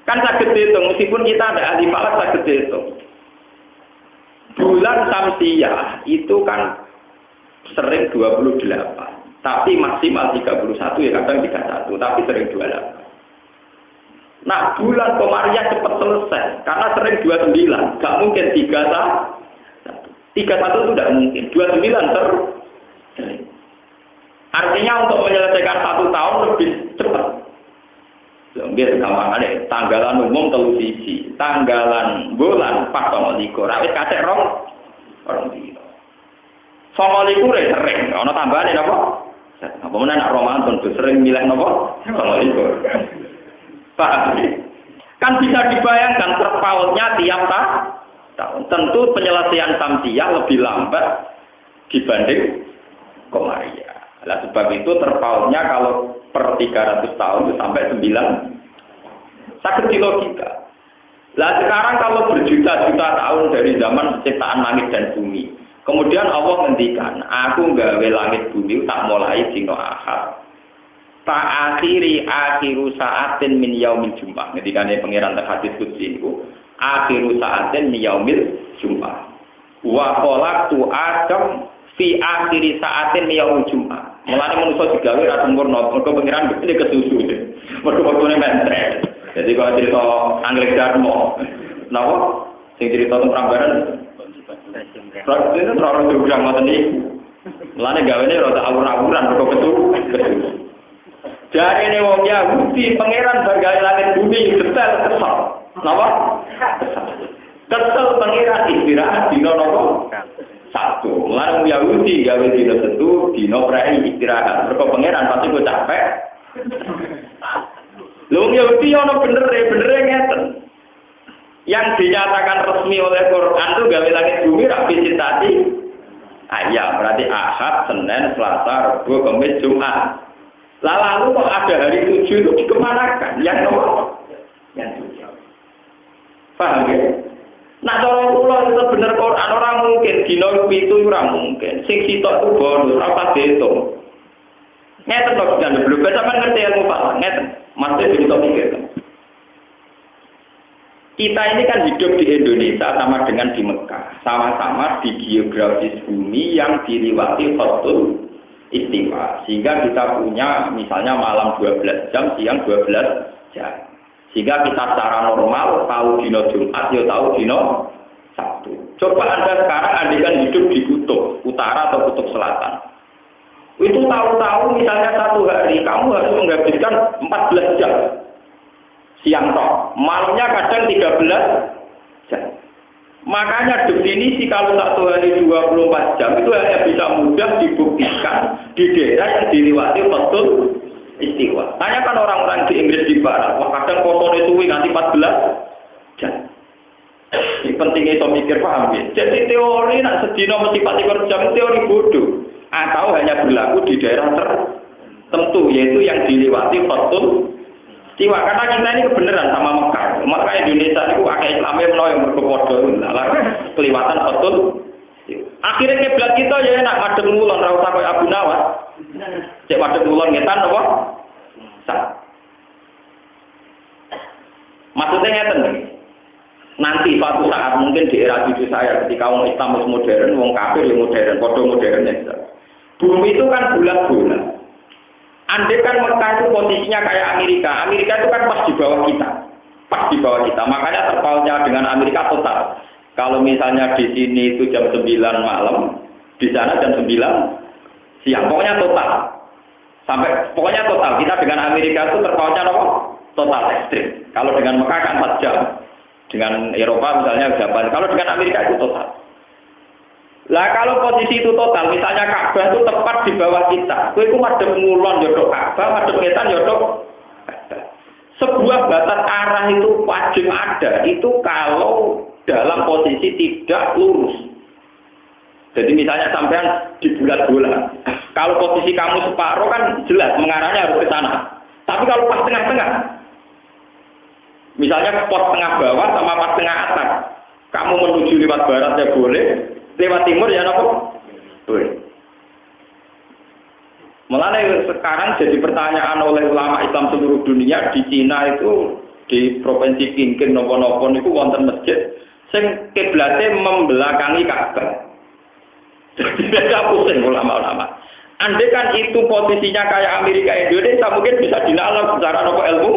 Kan sakit dihitung, meskipun kita ada ahli falak sakit dihitung. Bulan Samsiyah itu kan sering 28, tapi maksimal 31 ya kadang 31, tapi sering 28. Nah bulan Komariah cepat selesai, karena sering 29, gak mungkin 31 itu tidak mungkin, 29 sering. Artinya untuk menyelesaikan 1 tahun lebih cepat. Biar gampangane tanggalan umum televisi, tanggalan bulan 4 likur, awis kacek orang dino. 9 likur sering, ana tambahane napa? Apa menan Ramadan tuh sering milih napa? 9 likur. Paham? Kan bisa dibayangkan terpautnya tiap tahun. Tentu penyelesaian Samsiyah lebih lambat dibanding Komariah. Nah, sebab itu terpautnya kalau per 300 tahun itu sampai 9. Sakit di logika. Nah sekarang kalau berjuta-juta tahun dari zaman penciptaan langit dan bumi, kemudian Allah ngendikan, aku nggawe langit bumi tak mulai dina Ahad. Tak akhiru saatin min yaumil Jumat. Ngendikane pangeran hadis qudsi niku, akhiru saatin min yaumil Jumat. Wa khalaqtu Adam fi akhiri saatin min yaumil Jumat. Mulane manusia digawe ra sempurna, mergo pangeran iki kesusu. Mergo waktune mentre. Jadi kalau cerita Anggrek Darmo, napa? Sing cerita tentang Prambanan. Praktis itu orang juga ngoten iki. Mulane gawene rada awur-awuran mergo kesusu. Jarene wong Yahudi pangeran bergawe langit bumi detail kesel. Napa? Kesel pangeran istirahat dina napa? Satu, larang Yahudi gawe dina Setu, dina prei istirahat. Mergo pangeran pasti kok capek. Lho Yahudi ono bener ngeten. Yang dinyatakan resmi oleh Quran itu gawe langit bumi ra visitasi. Ayam berarti Ahad, Senin, Selasa, Rabu, Kamis, Jumat. Lalu kok ada hari 7 itu dikemanakan? Yang nomor? Yang 7. Paham ya? Nah, cara kula itu bener Quran orang mungkin dina itu ora mungkin. Sing sitok itu bonus ora pas diitung. Ngeten kok kan belum sampean ngerti ilmu Pak. Ngeten. Mesti kita pikir. Kita ini kan hidup di Indonesia sama dengan di Mekah. Sama-sama di geografis bumi yang diliwati Khatul Istiwa. Sehingga kita punya misalnya malam 12 jam, siang 12 jam. Sehingga kita secara normal tahu dino Jumat, ya tahu dino Sabtu. Coba Anda sekarang andikan hidup di kutub utara atau kutub selatan. Itu tahu-tahu misalnya satu hari kamu harus menghabiskan 14 jam. Siang toh, malamnya kadang 13 jam. Makanya definisi kalau satu hari 24 jam itu hanya bisa mudah dibuktikan di daerah yang dilewati betul istiwa. Tanyakan orang-orang di Inggris di barat, wah kadang kotor itu nganti 14 jam. Ini pentingnya itu mikir paham ya. Jadi teori nak sedina mesti 24 jam teori bodoh. Atau hanya berlaku di daerah tertentu yaitu yang dilewati betul istiwa. Karena kita ini kebenaran sama Mekah. Maka Indonesia itu akeh Islamnya menawa yang berkepodo. Kelewatan betul. Akhirnya kiblat kita ya nak madhep ngulon ra usah koyo Abu Nawas. Cek madhep ngulon ngetan apa? Maksudnya ngeten iki. Nanti suatu saat mungkin di era cucu saya ketika wong Islam modern, wong kafir yang modern, padha modernnya. Bumi itu kan bulat-bulat. Andai kan Mekah itu posisinya kayak Amerika. Amerika itu kan pas di bawah kita. Pas di bawah kita. Makanya terpautnya dengan Amerika total. Kalau misalnya di sini itu jam 9 malam, di sana jam 9 siang. Pokoknya total. Pokoknya total. Kita dengan Amerika itu terpautnya apa? Total ekstrim. Kalau dengan Mekah kan 4 jam. Dengan Eropa misalnya Japan. Kalau dengan Amerika itu total. Lah kalau posisi itu total, misalnya Ka'bah itu tepat di bawah kita. Kowe iku madhep ngulon yodok Ka'bah, madhep ngetan yodok Ka'bah. Sebuah batas arah itu wajib ada. Itu kalau dalam posisi tidak lurus. Jadi misalnya sampean di bulat-bulat. Kalau posisi kamu separuh kan jelas mengarahnya harus ke sana. Tapi kalau pas tengah-tengah, misalnya pos tengah bawah sama pas tengah atas, kamu menuju lewat barat ya boleh, lewat timur ya apa? Boleh. Mulanya sekarang jadi pertanyaan oleh ulama Islam seluruh dunia di Cina itu di provinsi Qinghai nopo-nopo itu wonten masjid sing kiblate membelakangi Ka'bah. Jadi tidak pusing ulama-ulama. Andai kan itu posisinya kayak Amerika Indonesia mungkin bisa dinalar secara ilmu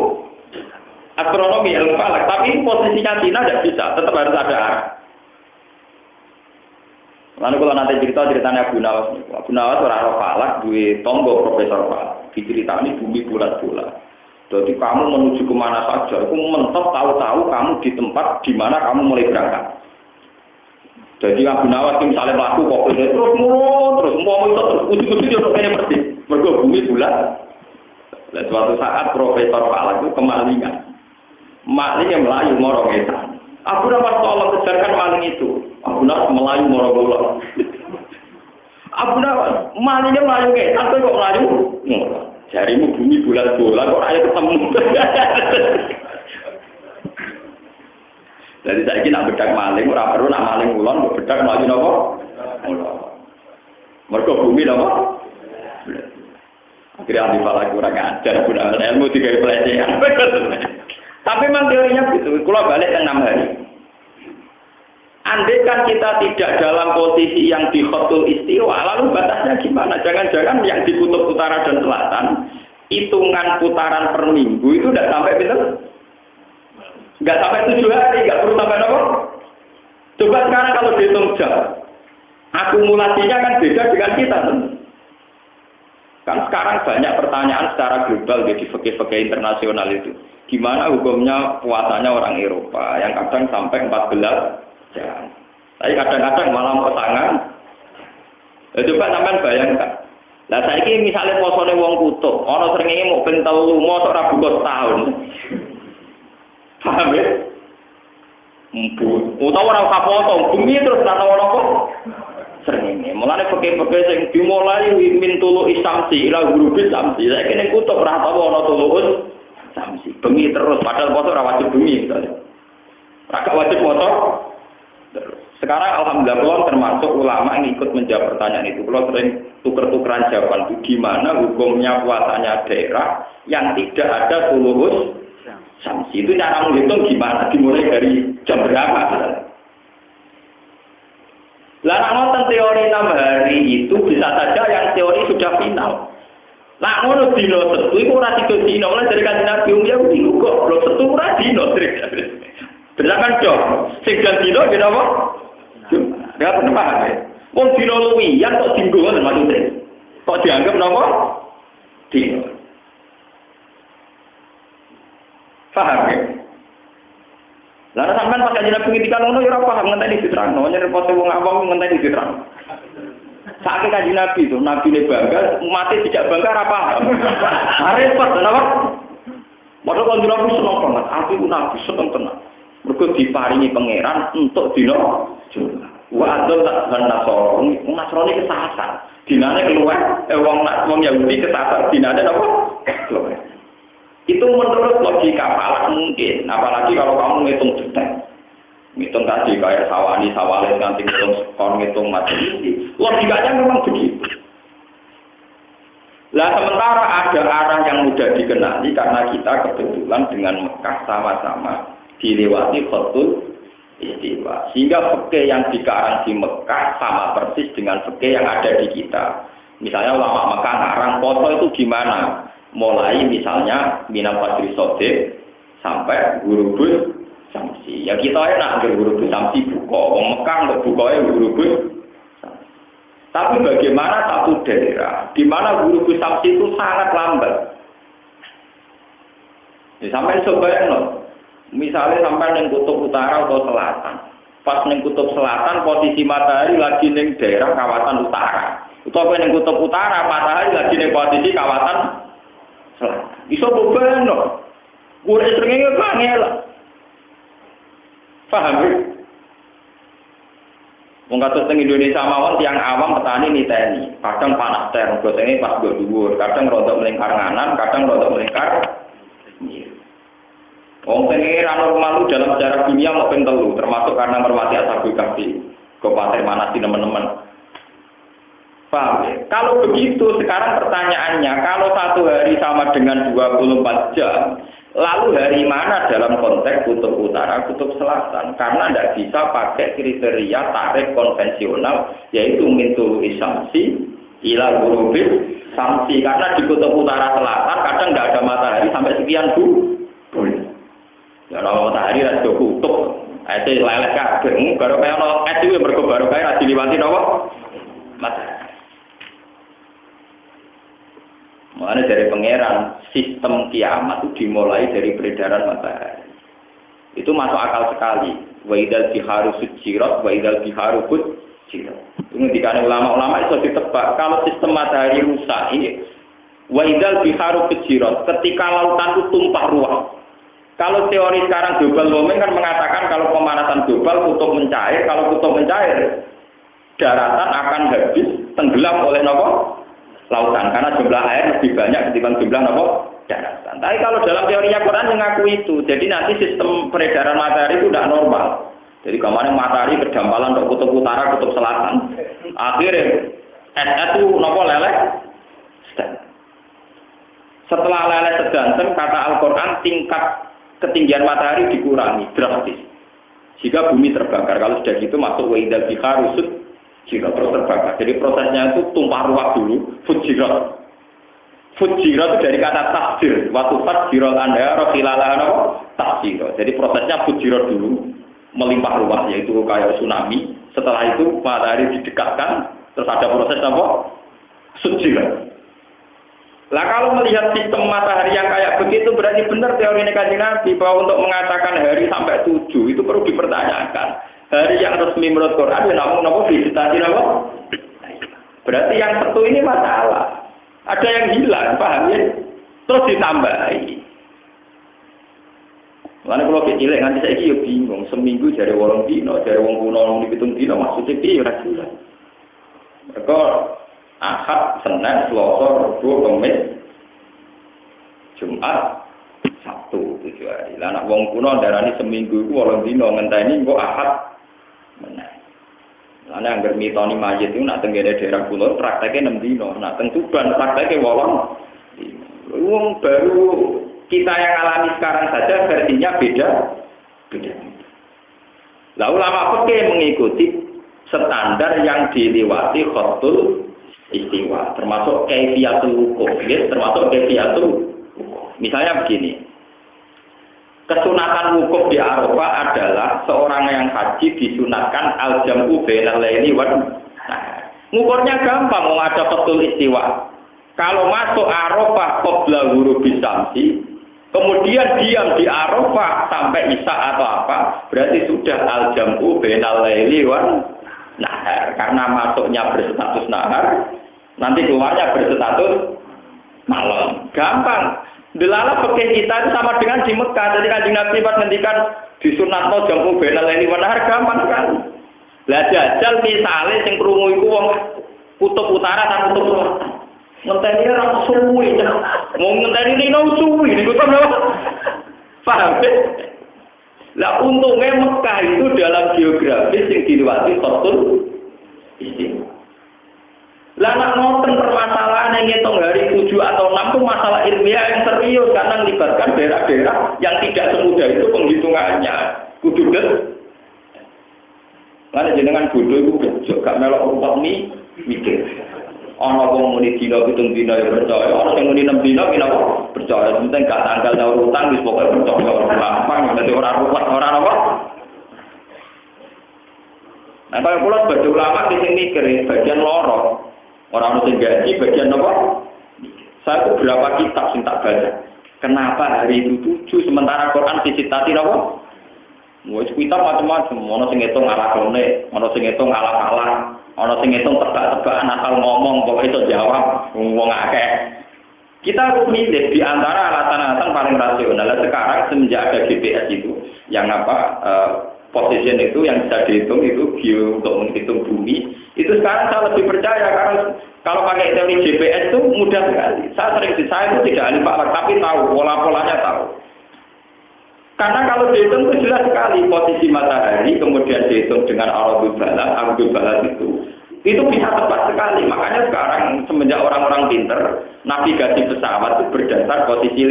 astronomi, ilmu falak. Tapi posisinya Cina tidak bisa, tetap harus ada arah. Lalu kalau nanti ceritanya Abu Nawas orang falak, dua tonggo profesor falak. Diceritani bumi bulat-bulat. Jadi kamu menuju kemana saja, aku mentok tahu-tahu kamu di tempat di mana kamu mulai berangkat. Jadi Abu Nawas misalnya melaku kok terus mau terus ujung-ujung dia kayaknya persis. Mergo bumi bulat. Dan suatu saat profesor falak itu kemalingan. Maling yang melayu moro ngetan. Abu Nawas tolong kejarkan maling itu. Abu Nawas melayu moro golok. Abu Nawas malingnya melayu ngetan kok melayu. Jarimu bumi bulat-bulat kok ayo ketemu. Jadi saya ingin nak bedak maling, ora perlu nak maling ulon, bedak melayu napa? Mergo bumi napa? Akhirnya ahli falak kurang ajar, guna ilmu tiga pelecehan. Tapi memang teorinya gitu. Kalau balik ke 6 hari. Andai kan kita tidak dalam posisi yang di khotul istiwa, lalu batasnya gimana? Jangan-jangan yang di kutub utara dan selatan, hitungan putaran per minggu itu tidak sampai betul? Nggak sampai 7 hari, nggak perlu sampai apa? Coba sekarang kalau dihitung jam, akumulasinya kan beda dengan kita. Kan sekarang banyak pertanyaan secara global di fikih-fikih internasional itu. Gimana hukumnya puasanya orang Eropa yang kadang sampai 14 jam. Tapi kadang-kadang malah mau tangan. Coba sampean bayangkan. Lah saiki misalnya posone wong kutub, ana srengenge mau ben 3 mosok ora buka setahun. Paham ya? Utawa ora usah potong, bumi terus ana apa? Srengenge. Mulane peke-peke sing dimulai min tulu isamsi ila grubi samsi. Saiki ning kutub ora tau ana tulus samsi. Bengi terus padahal poso ora wajib bengi misalnya. Ora wajib poso. Sekarang alhamdulillah kula termasuk ulama yang ikut menjawab pertanyaan itu. Kula sering tuker-tukeran jawaban itu gimana hukumnya puasanya daerah yang tidak ada tulus samsi. Itu cara menghitung gimana? Dimulai dari jam berapa? Lah ngoten teori 6 hari itu bisa saja yang teori sudah final. Lah ngono dina Setu iku ora 3 dina, oleh dari Kanjeng Nabi Yahudi kok lho Setu ora dina trik. Benakan dong, sing jan dina nggih napa? Ya apa paham ya? Wong dina luwihan kok dienggo ngoten maksudnya. Kok dianggap napa? Dina. Paham ya? Lah sampean pas Kanjeng Nabi ngendikan ngono ya ora paham ngenteni diterangno, nyerepot wong awam ngenteni diterangno. Saking Kanjeng Nabi itu, Nabi ini bangga, umatnya tidak bangga, apa paham. Repot, kenapa? Padahal Kanjeng Nabi senang banget, aku Nabi senang tenang. Mereka diparingi pangeran untuk dino Jumat. Wa adol tak dengan Nasrani kesasar. Dinane keluar, wong Yahudi kesasar, dinane apa? Keluar. Itu menurut logika falak mungkin, apalagi kalau kamu ngitung detek. Ngitung tadi kayak sawani, sawales, nganti ngitung skor, ngitung matematika. Logikanya memang begitu. Lah sementara ada arah yang mudah dikenali karena kita kebetulan dengan Mekah sama-sama dilewati Khatul Istiwa. Sehingga fikih yang dikarang di Mekah sama persis dengan fikih yang ada di kita. Misalnya ulama Mekah ngarang foto itu gimana? Mulai misalnya Minal Fajri Sodik sampai Gurubus Samsi. Ya kita enak ke Gurubus Samsi buka. Wong Mekah untuk bukanya Gurubus. Tapi bagaimana satu daerah di mana Gurubus Samsi itu sangat lambat. Ya, sampai sebenarnya, misalnya sampai neng kutub utara atau selatan. Pas neng kutub selatan posisi matahari lagi neng daerah kawasan utara. Atau neng kutub utara matahari lagi neng posisi kawasan selatan. Iso beban loh. Gue seringnya kangen. Paham ya? Wong kados teng Indonesia mawon tiyang awam petani niteni, kadang panas ter, gosenge pas go dhuwur, kadang rodok melingkar nganan, kadang rodok melingkar kiri. Wong pengen normal dalam sejarah dunia mau ping 3, termasuk karena mermati Ashabul Kahfi, Kabupaten Manas di teman-teman. Paham ya? Kalau begitu sekarang pertanyaannya, kalau satu hari sama dengan 24 jam, lalu hari mana dalam konteks kutub utara, kutub selatan? Karena tidak bisa pakai kriteria tarikh konvensional, yaitu mintul isamsi, ila gurubil samsi. Karena di kutub utara selatan kadang tidak ada matahari sampai sekian bulan. Ya kalau matahari ada kutub, itu leleh kabeh. Baru kayak ono es itu baru kayak diliwati apa? Matahari. Makanya dari pangeran, sistem kiamat itu dimulai dari peredaran matahari. Itu masuk akal sekali. Wa idal biharu sujirat, wa idal biharu fujirat. Itu ngendikane ulama-ulama itu ditebak. Kalau sistem matahari rusak ini, wa idal biharu fujirat, ketika lautan itu tumpah ruah. Kalau teori sekarang global warming kan mengatakan kalau pemanasan global kutub mencair, kalau kutub mencair, daratan akan habis tenggelam oleh nopo? Lautan, karena jumlah air lebih banyak ketimbang jumlah daratan. Tapi kalau dalam teorinya Quran mengaku itu, jadi nanti sistem peredaran matahari itu tidak normal. Jadi kemarin matahari berdampalan untuk kutub utara, kutub selatan. Akhirnya es itu leleh. Setelah leleh sedanten, kata Al-Quran tingkat ketinggian matahari dikurangi drastis. Jika bumi terbakar, kalau sudah gitu masuk wa'idal biharu Fujirat terus terbakar. Jadi prosesnya itu tumpah ruah dulu, fujirat. Fujirat itu dari kata takdir. Waktu fujirat Anda, rohilalah takdir. Jadi prosesnya fujirat dulu, melimpah ruah, yaitu kayak tsunami. Setelah itu matahari didekatkan, terus ada proses apa? Fujirat. Lah kalau melihat sistem matahari yang kayak begitu, berarti benar teori Kanjeng Nabi bahwa untuk mengatakan hari sampai 7 itu perlu dipertanyakan. Hari yang resmi menurut Quran, ya namun visitasi apa? Berarti yang satu ini masalah. Ada yang hilang, paham ya? Terus ditambahi. Karena kalau kecil nanti saya kira bingung. Seminggu dari orang dino, dari orang kuno, di pitung dino, maksudnya dia jelas. Mereka Ahad, Senin, Selasa, Rabu, Kamis, Jumat, Sabtu 7 hari. Lah anak wong kuno darani seminggu itu orang dino ngenteni kok Ahad. Benar. Karena yang mitoni mayit itu nak tenggene daerah pulau prakteknya 6 dino, nak teng Tuban prakteknya 8. Wong baru kita yang alami sekarang saja versinya beda. Lah ulama fikih mengikuti standar yang dilewati Khatul Istiwa. termasuk kaifiyatul wukuf, ya, termasuk kaifiyatul. Misalnya begini, kesunatan wukuf di Arafah adalah seorang yang haji disunatkan al-jam'u bainal laili wan nahar. Ngukurnya gampang, mau ada betul istiwa. Kalau masuk Arafah qabla ghurubi syamsi, kemudian diam di Arafah sampai Isya atau apa, berarti sudah al-jam'u bainal laili wan nahar. Karena masuknya berstatus nahar, nanti keluarnya berstatus malam. Gampang. Delala fikih kita itu sama dengan di Mekah. Jadi Kanjeng Nabi pas ngendikan disunatno jam'u bainal laili wan nahar gampang sekali. Lah jajal misale sing krungu iku wong kutub utara dan kutub selatan. Ngenteni ora suwi. Wong ngenteni nino suwi niku to lho. Paham? Lah untungnya Mekah itu dalam geografis yang dilewati Khatul Istiwa. Lah nak ngoten permasalahan yang ngitung hari 7 atau 6 itu masalah ilmiah yang serius karena melibatkan daerah-daerah yang tidak semudah itu penghitungannya. Kudu bet. Karena jenengan bodoh itu bejo gak melok ruwet mikir. Ana wong muni dina pitung dina ya percaya, ana sing muni 6 dina kena percaya, penting gak tanggal nyaur utang wis pokoke percaya gampang, dadi ora ruwet ora apa. Nah, kalau kula sebagai ulama di sini mikir bagian loro. Orang sing gaji bagian apa? Saya itu berapa kitab sing tak baca. Kenapa hari itu 7 sementara Quran disitati apa? Wis kitab macam-macam, ana sing ngitung ala-alane, ana sing ngitung ala-ala. Ana sing ngitung tebak-tebakan asal ngomong kok iso jawab wong akeh. Kita harus milih di antara alasan-alasan paling rasional. Sekarang semenjak ada GPS itu yang position itu yang bisa dihitung itu untuk menghitung bumi. Itu sekarang saya lebih percaya karena kalau pakai teori GPS itu mudah sekali. Saya itu tidak ahli falak tapi tahu pola-polanya tahu. Karena kalau dihitung itu jelas sekali posisi matahari, kemudian dihitung dengan aradul balad itu bisa tepat sekali. Makanya sekarang semenjak orang-orang pinter, navigasi pesawat itu berdasar posisi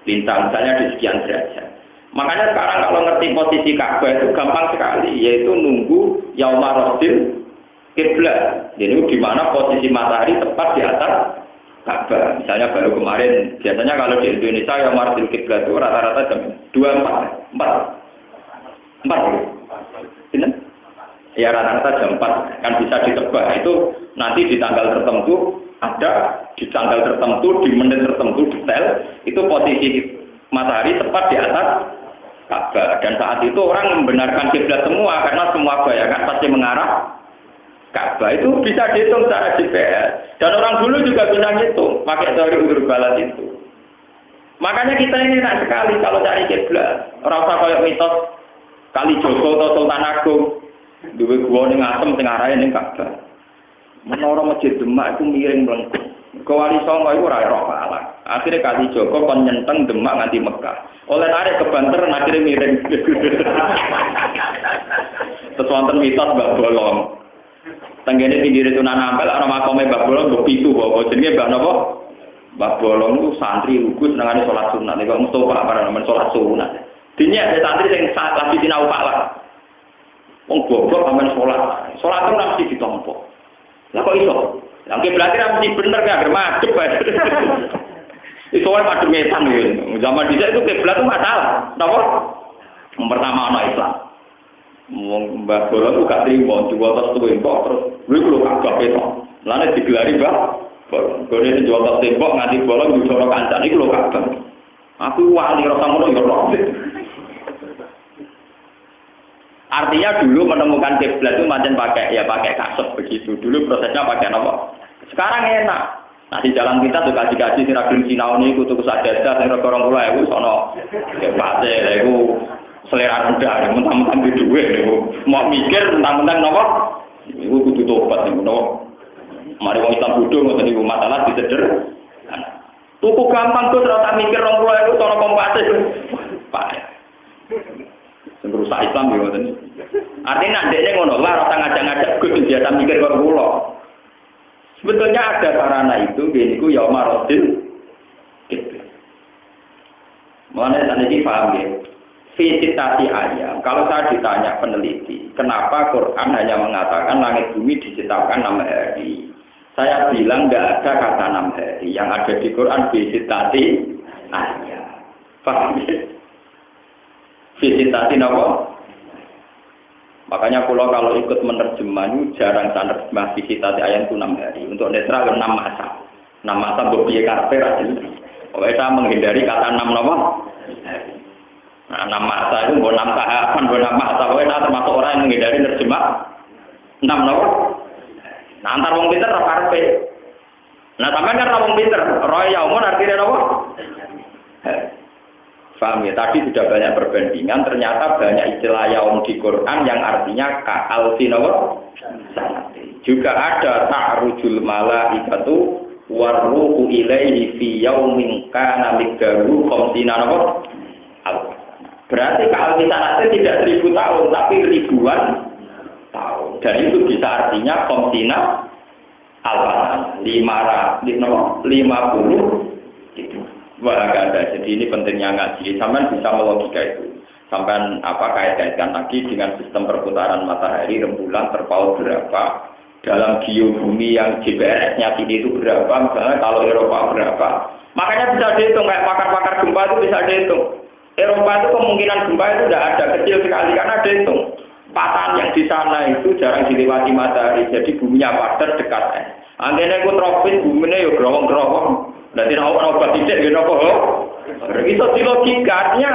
lintang, misalnya di sekian derajat. Makanya sekarang kalau ngerti posisi Ka'bah itu gampang sekali, yaitu nunggu yaumar rasul kiblat. Jadi di mana posisi matahari tepat di atas Ka'bah. Misalnya baru kemarin, biasanya kalau di Indonesia yang martil kiblat itu rata-rata jam 4. Benar? Ya rata-rata jam 4 kan bisa ditebak. Itu nanti di tanggal tertentu ada, di tanggal tertentu, di menit tertentu detail, itu posisi matahari tepat di atas Ka'bah. Dan saat itu orang membenarkan kiblat semua karena semua bayangan pasti mengarah Ka'bah. Itu bisa dihitung secara GPS. Dan orang dulu juga bisa ngitung pakai teori ulur balad itu. Makanya kita ini enak sekali kalau cari kiblat. Orang usah kayak mitos Kali Jogo atau Sultan Agung. Duwe gua ning asem sing arahe ning Ka'bah. Menara Masjid Demak itu miring melengkung. Wali Songo iku ora ora palang. Akhire Kali Jogo kon nyenteng Demak nganti Mekah. Oleh narik ke Banter akhire miring. Terus wonten mitos Mbah Bolong. Tenggene pinggir Sunan Ampel ana makome Mbah Bolong mbok pitu apa jenenge Mbah napa? Mbah Bolong itu santri lugu senengane salat sunat. Nek Mustofa para nemen salat sunat. Dene ada santri sing lagi sinau Pak. Wong goblok amen salat. Salat itu mesti ditampa. Lah kok iso? Lah berarti mesti bener gak madhep. Iso wae madhep mesan iki. Zaman dhisik itu kiblat itu masalah. Napa? Yang pertama ana Islam. Wong Mbah Bolong ku gak trimo jual tuwin kok terus lha lho Ka'bah ketok. Lah nek digelari Mbah Bolong gone jual tembok nganti bolong dijono kancane iku lho Ka'bah. Aku wali rasa ngono ya ora. Artinya dulu menemukan kiblat itu macam pakai kasut begitu. Dulu prosesnya pakai apa? Sekarang enak. Nah di jalan kita tuh kaji-kaji si ragil sinau ini kutu kesajadah yang rekorong pula itu sono kebate itu selera rendah. Mentang-mentang di duit mau mikir mentang-mentang apa? Itu kutu tobat nih no. Mari orang Islam bodoh ngoten niku masalah diseder. Tuku gampang tuh terus mikir rong pula itu sono kompatih. Pak. Rusak Islam ya ngoten. Artinya ndekne ngono lah ora ngajak-ngajak Gus biasa mikir karo kula. Sebetulnya ada sarana itu niku ya marodil. Mulane saniki paham ya. Visitasi ayam. Kalau saya ditanya peneliti, kenapa Quran hanya mengatakan langit bumi diciptakan 6 hari? Saya bilang nggak ada kata 6 hari. Yang ada di Quran visitasi ayat. Paham ya? Visitasi apa? Makanya kalau ikut menerjemah itu jarang saya menerjemah visitasi ayat itu 6 hari. Untuk netral 6 masa. 6 masa berbiaya karakter aja. Pokoknya saya menghindari kata 6 apa? Nah, 6 masa itu bukan 6 tahapan, bukan 6 masa. Pokoknya saya termasuk orang yang menghindari nerjemah 6 apa? Nah, antar wong pinter apa karpe? Nah, sampean kan wong pinter. Roy yaumun artinya apa? Paham ya? Tadi sudah banyak perbandingan, ternyata banyak istilah yaum di Quran yang artinya ka'alfin apa? Juga ada ta'rujul malaikatu warruhu ilaihi fi yaumin kana miqdaruhu khamsina apa? Berarti ka'alfin sanate tidak 1000 tahun, tapi ribuan tahun. Dan itu bisa artinya khamsina alfan 50 gitu. Wah, ada. Jadi ini pentingnya ngaji. Sampai bisa melogika itu. Sampai kait-kaitkan lagi dengan sistem perputaran matahari, rembulan terpaut berapa, dalam geobumi yang GPS-nya tinggi itu berapa, misalnya kalau Eropa berapa. Makanya bisa dihitung, kayak pakar-pakar gempa itu bisa dihitung. Eropa itu kemungkinan gempa itu tidak ada, kecil sekali karena dihitung. Patahan yang di sana itu jarang dilewati matahari, jadi buminya padat dekat. Antene ku tropis, bumine yo growong-growong. Dadi ora obat dicek yo napa ho. Itu dilogikanya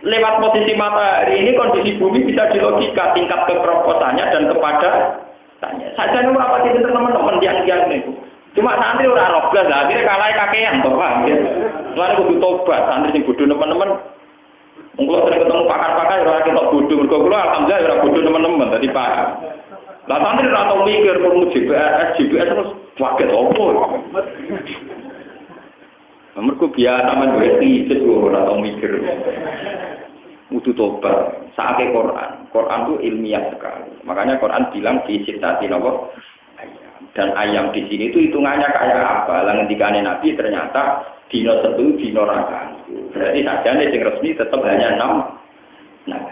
lewat posisi matahari ini kondisi bumi bisa dilogika tingkat kekeroposannya dan kepada tanya. Saja ora pati teman-teman yang niku. Cuma santri ora roblas lah, akhirnya kalah kakean to, Pak. Mulane kudu tobat, santri sing bodho teman-teman. Mungkin sering ketemu pakar-pakar ora ketok bodho, mergo kula alhamdulillah ora bodho teman-teman tadi paham. Lah santri ora tau mikir perlu GPS terus waget opo. Mergo biasa men duwe ora tau mikir. Kudu tobat. Saake Quran itu ilmiah sekali. Makanya Quran bilang di sitati napa dan ayam di sini itu hitungannya kayak apa? Lah ngendikane Nabi ternyata dino 1 dino raka. Berarti sajane sing resmi tetap hanya 6. Nah,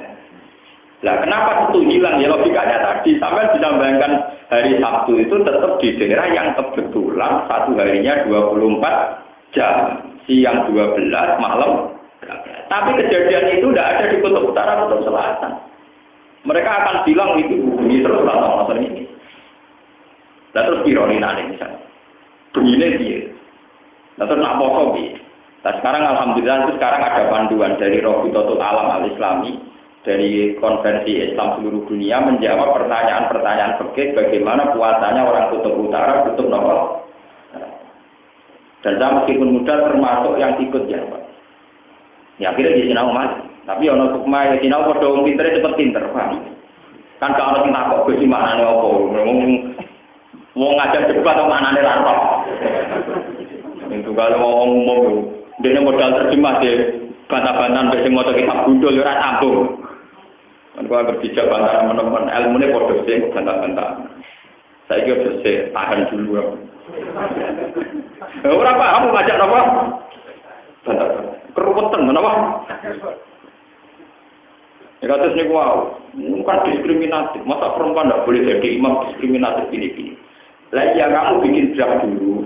lah kenapa itu hilang? Ya logikanya tadi sampai bisa bayangkan hari Sabtu itu tetap di daerah yang kebetulan satu harinya 24 jam, siang 12, malam 12. Tapi kejadian itu tidak ada di kutub utara, kutub selatan. Mereka akan bilang itu bumi terus atau ini. Nah terus ironi nanti misalnya, begini dia. Nah terus nak poso dia. Nah sekarang alhamdulillah itu sekarang ada panduan dari Rabitatul Alam Al-Islami, dari konvensi Islam seluruh dunia menjawab pertanyaan-pertanyaan fikih bagaimana puasanya orang kutub utara, kutub nomor. Dan saya meskipun muda termasuk yang ikut jawab. Ya akhirnya di sinau mas, tapi ono sukma ya sinau pada orang pinter cepat pinter, paham? Kan kalau kita kok besi mana nih opo, mau ngajak debat atau mana nih lantok. Itu kalau mau ngomong, dia modal terjemah deh, bantah-bantahan besi motor kita gundul, ora sambung. Kan gua berbicara bantah teman-teman, ilmu ini bodoh sih, bantah-bantah. Saya kira bersih, tahan dulu. Ora paham ngajak apa? Keruwetan menapa? Ya kados niku wae. Bukan diskriminatif. Masa perempuan tidak boleh jadi imam diskriminatif ini. Lah ya kamu bikin draft dulu,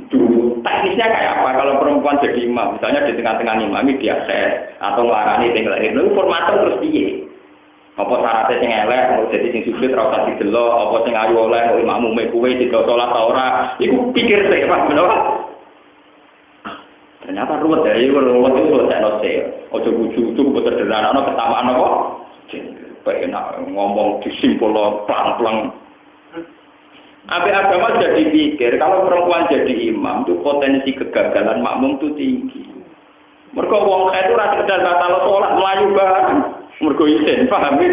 dulu. Teknisnya kayak apa kalau perempuan jadi imam? Misalnya di tengah-tengah imami diakses atau ngelarani tinggal itu formatnya terus piye? Apa syaratnya sing elek, mau jadi sing sujud ora usah didelok, apa sing ayu oleh kok imammu mek kuwe dido salat ta ora. Iku pikir sih, Pak, bener. Ternyata ruwet ya, itu selesai sih. Ojo bujuk-bujuk sederhana ana ketamaan apa? Enak ngomong disimpul pelan-pelan. Apa agama jadi pikir kalau perempuan jadi imam itu potensi kegagalan makmum itu tinggi. Mergo wong itu ora sekedar batal salat mlayu bareng. Mergo isin, paham ya?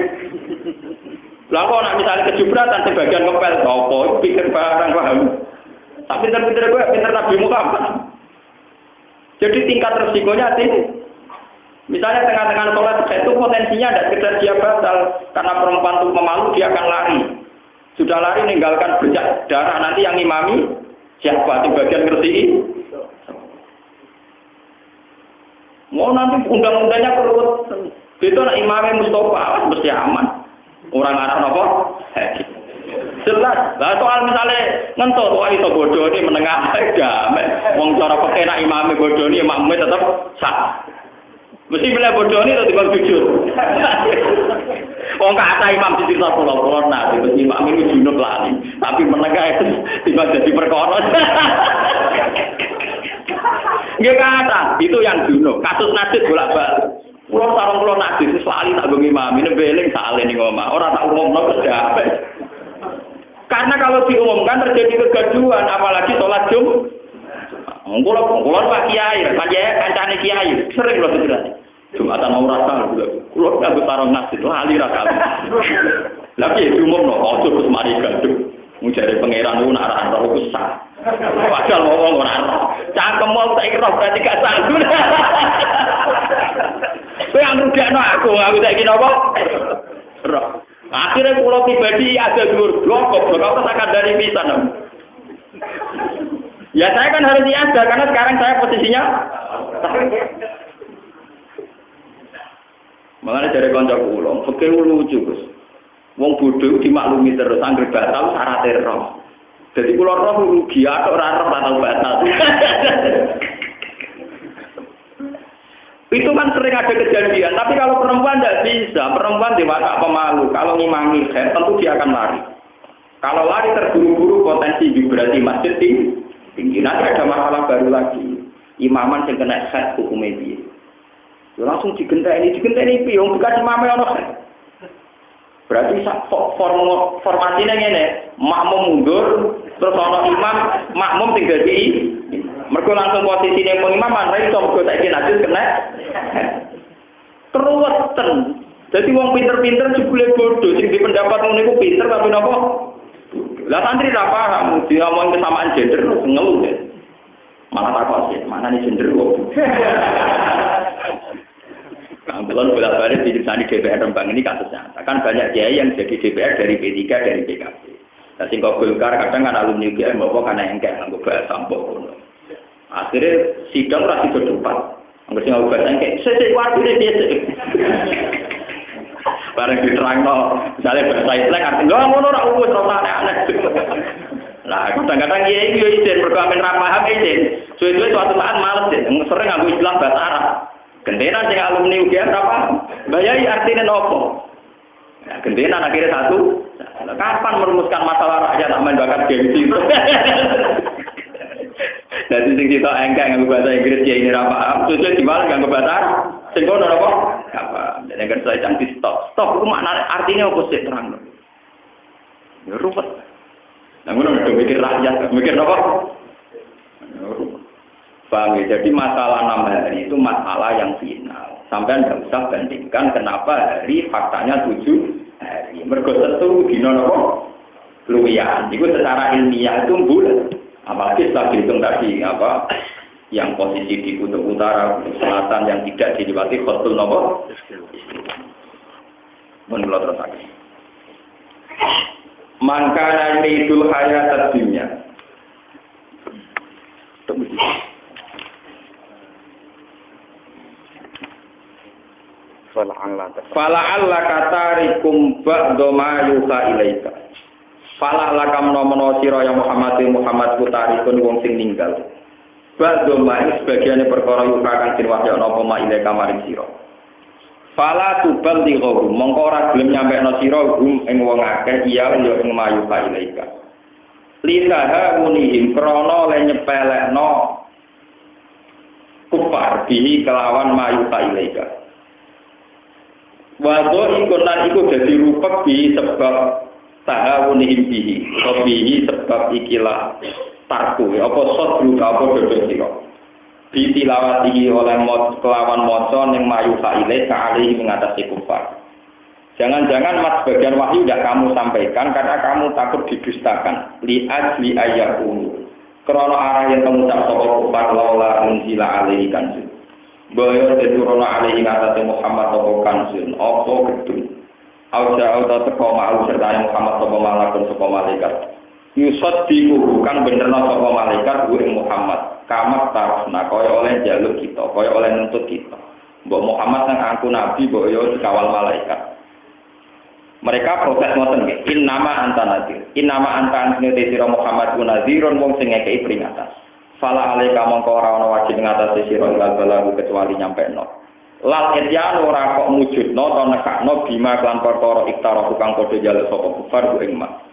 Lah kok nek misale kejubratan sebagian ngepel apa pikir barang paham. Tapi pinter-pinter gue pinter Nabi Muhammad. Jadi tingkat resikonya tinggi. Misalnya tengah-tengah sholat itu potensinya tidak sekedar dia batal karena perempuan itu memalu dia akan lari. Sudah lari meninggalkan bercak darah nanti yang imami siapa di bagian ngerti. Mau nanti undang-undangnya perlu itu nak imamnya Mustafa mesti aman. Orang Arab apa? Jelas. Lah soal misalnya ngentut wae iso bodoni menengah damai. Wong cara pekenak imame bodoni makmume tetep sah. Mesti bila bodoni atau tiba jujur. Wong kata imam di cerita pulau-pulau nah, itu imam ini junub lali. Tapi menengah itu tiba jadi perkara. Nggak kata, itu yang junub. Kasus najis bolak-balik. Pulau sarung pulau najis itu selalu tak bengi imam ini beling salah nih ngomong. Orang tak umum kerja. Karena kalau diumumkan terjadi kegaduhan, apalagi sholat Jumat. Pulau Pak Kiai, kancane Kiai, sering loh itu. Jumatan mau rasa, pulau nggak sarung najis lali rasa. Lagi diumum loh, ojo terus mari gaduh. Mencari pangeran itu nak rasa itu sah. Padahal ngomong orang cangkem mau tak kira berarti gak sanggup. Kowe yang rugekno aku tak kira apa? Roh. Akhirnya pulau pribadi ada dulur blok kau akan dari pisan. Ya saya kan harus diada karena sekarang saya posisinya. Makanya dari konco pulau, fikih lucu Gus. Wong bodoh dimaklumi terus anggere batal syaratnya roh. Jadi kalau roh rugi atau roh atau batal. Itu kan sering ada kejadian. Tapi kalau perempuan tidak bisa, perempuan dewasa pemalu. Kalau ngimami khair, tentu dia akan lari. Kalau lari terburu-buru potensi vibrasi masjid tinggi. Nanti ada masalah baru lagi. Imaman yang kena khair hukumnya dia. Langsung digenteni piung bukan imamnya ono khair. Berarti formasinya ngene, makmum mundur, terus ana imam, makmum tinggal di. Mergo langsung posisine pengimaman, ra iso mergo saiki najis kena. Keruwetan. Jadi wong pinter-pinter jebule bodoh, sing di pendapat ngono iku pinter tapi napa? Lah santri ra paham, diomong kesamaan gender ngeluh ya. Malah takut sih, mana nih gender kok. Kebetulan bolak-balik diceritani DPR Rembang ini kasusnya. Kan banyak kiai yang jadi DPR dari P3 dari PKB. Nah, sing kok Golkar kadang kan alumni UGM bawa karena engkek nganggo bahasa sampok. Akhirnya sidang ra didebat. Angger sing nganggo bahasa engkek, sesuk wadune dhisik. Bareng diterangno, misalnya bahasa Islam artinya lho ngono ora wis ora aneh. Lah kadang-kadang kiai yo izin mergo amen ra paham izin. Suwe-suwe suatu saat males sering nganggo istilah bahasa Arab. Gentenan sing alumni UGM apa? Bayai artinya nopo. Nah, gentenan akhirnya satu. Nah, kapan merumuskan masalah rakyat tak main bakat gengsi? Jadi sing kita engkek nganggo bahasa Inggris ya ini ra paham. Tujuan gimana nganggo bahasa Arab? Sing kono apa? Apa? Jadi kan saya cantik stop. Stop itu makna artinya apa sih terang? Ya ruwet. Nah, ngono mikir rakyat, mikir apa? Paham ya? Jadi masalah 6 hari itu masalah yang final. Sampai tidak usah bandingkan kenapa hari faktanya 7 hari. Mergo setu dino napa? Luwian. Itu secara ilmiah itu bulan. Apalagi setelah dihitung tadi apa? Yang posisi di kutub utara, kutub selatan yang tidak dilewati khottul napa? Menurut terus lagi. Mangkana idul hayat dunya. Fala'alla katarikum ba'da ma yuha ilaika. Fala'alla kamno sira ya Muhammad kutarikun wong sing ninggal. Ba'da ma sebagiane perkara yuha kang den wahya apa ma ilaika maring sira. Fala tubal di ghaum mongko ora gelem nyampekno sira gum ing wong akeh iya ya ing ma yuha ilaika. Lisaha munihim krana le nyepelekno kufar bihi kelawan ma yuha ilaika. Waduh ikonan iku jadi rupak bi sebab tahawunihim bihi atau bihi sebab ikilah tarku apa sodru apa dodo siro ditilawati oleh kelawan moco yang mayu faile kali mengatasi kufar. Jangan-jangan mas bagian wahyu tidak kamu sampaikan karena kamu takut didustakan li'ad li'ayyakum karena arah yang kamu tak soal kufar laula unzila alaihi kanjur bahwa diturunkan alaihi ngatasi Muhammad toko kansun opo gedung auta teko ma'u serta Muhammad toko malakun toko malaikat yusot dibukan benerna toko malaikat gue Muhammad kamat tarusna kaya oleh jaluk kita kaya oleh nuntut kita mbok Muhammad yang aku nabi mbok yo dikawal malaikat Mereka protes ngoten nggih. Innama anta nadir. Innama anta anjene sira Muhammad nadirun wong sing ngekeki peringatan. Fala alaika mongko ora ana wajib ngatasi sira ilal balagu kecuali nyampeno. Lal etyan ora kok mujudno to nekakno bima kan perkara iktara kang padha jaluk sapa kufar ku ing mak.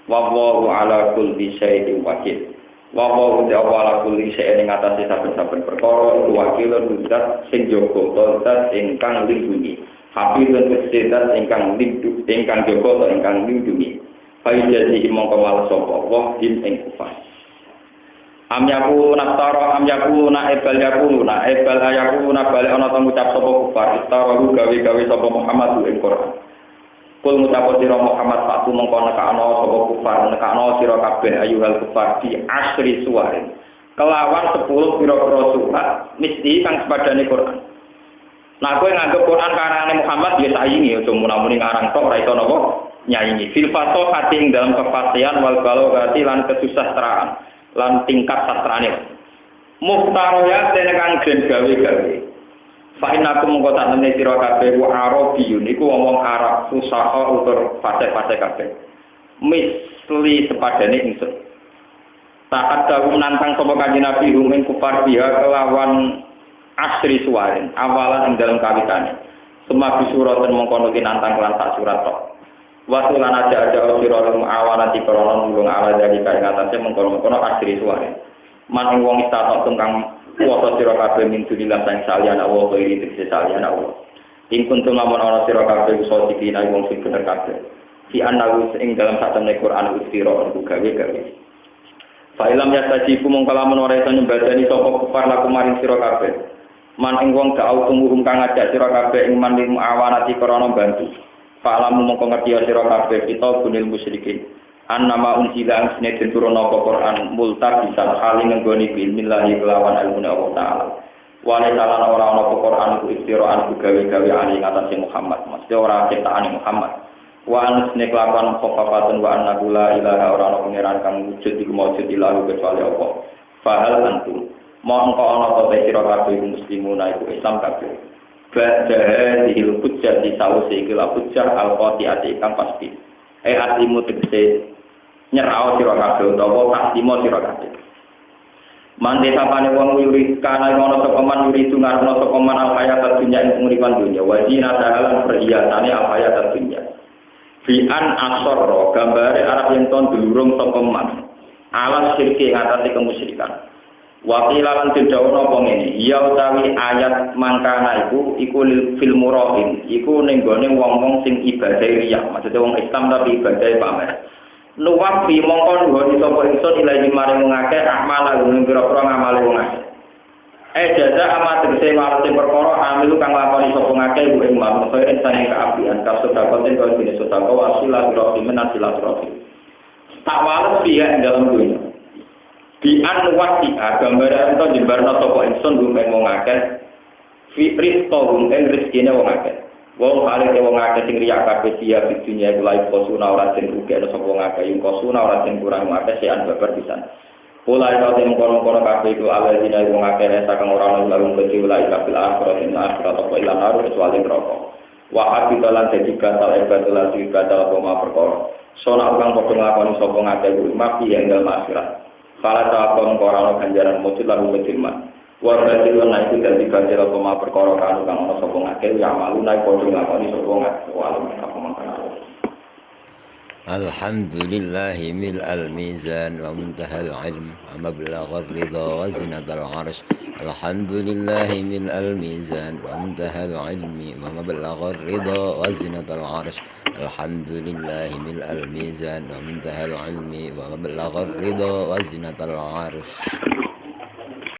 Wa wallahu ala kulli syai'in wakil. Wa wallahu ala kulli syai'in ngatasi saben-saben perkara iku wakilun zat sing jaga zat ingkang lindungi. Hafizun zat ingkang lindungi ingkang jaga to ingkang lindungi. Fa jadi mongko males sapa wa ing kufar. Am yaku naftara am yaku na ebal yaku na ebal ayaku na bali ana teng ucap sapa kufar istarahu gawe-gawe sapa Muhammad ing Quran. Kul ngucap sira Muhammad satu mengko nekakno sapa kufar nekakno sira kabeh ayuhal kufar di asri suwarin. Kelawan 10 pira-pira surat mesti kang sepadane Quran. Nah kowe nganggep Quran karane Muhammad ya saingi aja muni ngarang tok ora iso napa nyaingi. Fil fasahati ing dalam kefasihan wal balaghati lan kesusastraan. Lan tingkat sastrane muhtaroyat dene kang den gawe-gawe fa innakum mongko tak temne sira kabeh wa arabiyun iku wong Arab fusaha utur fase-fase kabeh misli sepadane ingsun takat dawu nantang sapa kanjeng Nabi ing kufar biha kelawan asri suwarin awalan ing dalam kawitane semabi suratan mongko nuki nantang lan sak surat tok waktu lan aja sira awanati krana nulung ala dari kae ngatase mengkono-kono asri suare. Man wong istatok tungkang kuwasa sira kabeh min dunya sang salian Allah kaya iki salian Allah. Ing kuntum lamun ana sira kabeh iso dikina wong sing bener kabeh. Fi annahu ing dalam satemene Quran ustira gawe-gawe. Fa ilam yastajibu mongko lamun ora iso nyembadani sapa kufar laku maring sira kabeh. Man ing wong gak tumuhum kang ngajak sira kabeh ing man awanati krana bantu. Fa'lamu mongko ngerti sira kabeh kita bunil musyrikin. Annama unzila ansine den turun apa Quran multa bisa hale nggoni billahi kelawan ilmune Allah taala. Wale salan ora ana apa Quran iku istiraan gawe-gawe ali ngatasi Muhammad. Mesti ora ciptaane Muhammad. Wa ansine kelawan khofafatun wa annahu la ilaha ora ana pangeran kang wujud iku maujud ilahu kecuali Allah. Fahal antum mongko ana apa sira kabeh muslimuna iku Islam kabeh. Ba'da dihil hujjah di sawise iki la hujjah al-qati'ati kang pasti. Atimu tegese nyerao sira kabeh utawa taktimo sira kabeh. Mande sapane wong yuri kana ngono sapa man yuri tunarno sapa man al-hayat dunya ing penguripan dunya wa dina dalan perhiasane al-hayat dunya. Fi an asarra gambare Arab yen ton dulurung sapa man. Alam sirke ngatasi kemusyrikan. Wakilan tidakno apa ngene ya utawi ayat mangkana iku fil murahim iku ning gone wong-wong sing ibadah riya maksudnya wong Islam tapi ibadah pamer nuwak fi mongkon nggone sapa ingsun ilahi maring wong akeh amal lan pira-pira ngamale wong akeh jaza amat tegese walete perkara amilu kang lakoni sapa ngakeh ku ing manungsa ing kaapian kasutakoten kang dene sutako wasilah rahim nasilaturahim tak wales piye ing dalem dunya di anwati gambaran to jembarno sapa ingsun gumen wong akeh fitris to gumen rezekine wong akeh wong paling wong akeh sing riya kabeh sia di dunya iku lae kosuna ora sing rugekno sapa wong akeh ing kosuna ora sing kurang akeh sean babar pisan pola ora sing kono-kono kabeh iku ala dina wong akeh sakang ora ono lalu kecil lae kabeh akhirat ing akhirat apa ilang haru kecuali neraka wa habitalan dadi batal ibadah apa ma perkara sona kang padha nglakoni sapa ngakeh iku mati ing dalem akhirat. Kala takon korano ganjaran mujud lalu ketiman. Warga itu naik itu dari ganjaran pema perkara kanu kang ana sapa ngakeh ya malu naik padha ngakoni sapa ngakeh walau apa mangkana. الحمد لله ملء الميزان ومنتهى العلم ومبلغ الرضا وزنة العرش الحمد لله ملء الميزان ومنتهى العلم ومبلغ الرضا وزنة العرش الحمد لله ملء الميزان ومنتهى العلم ومبلغ الرضا وزنة العرش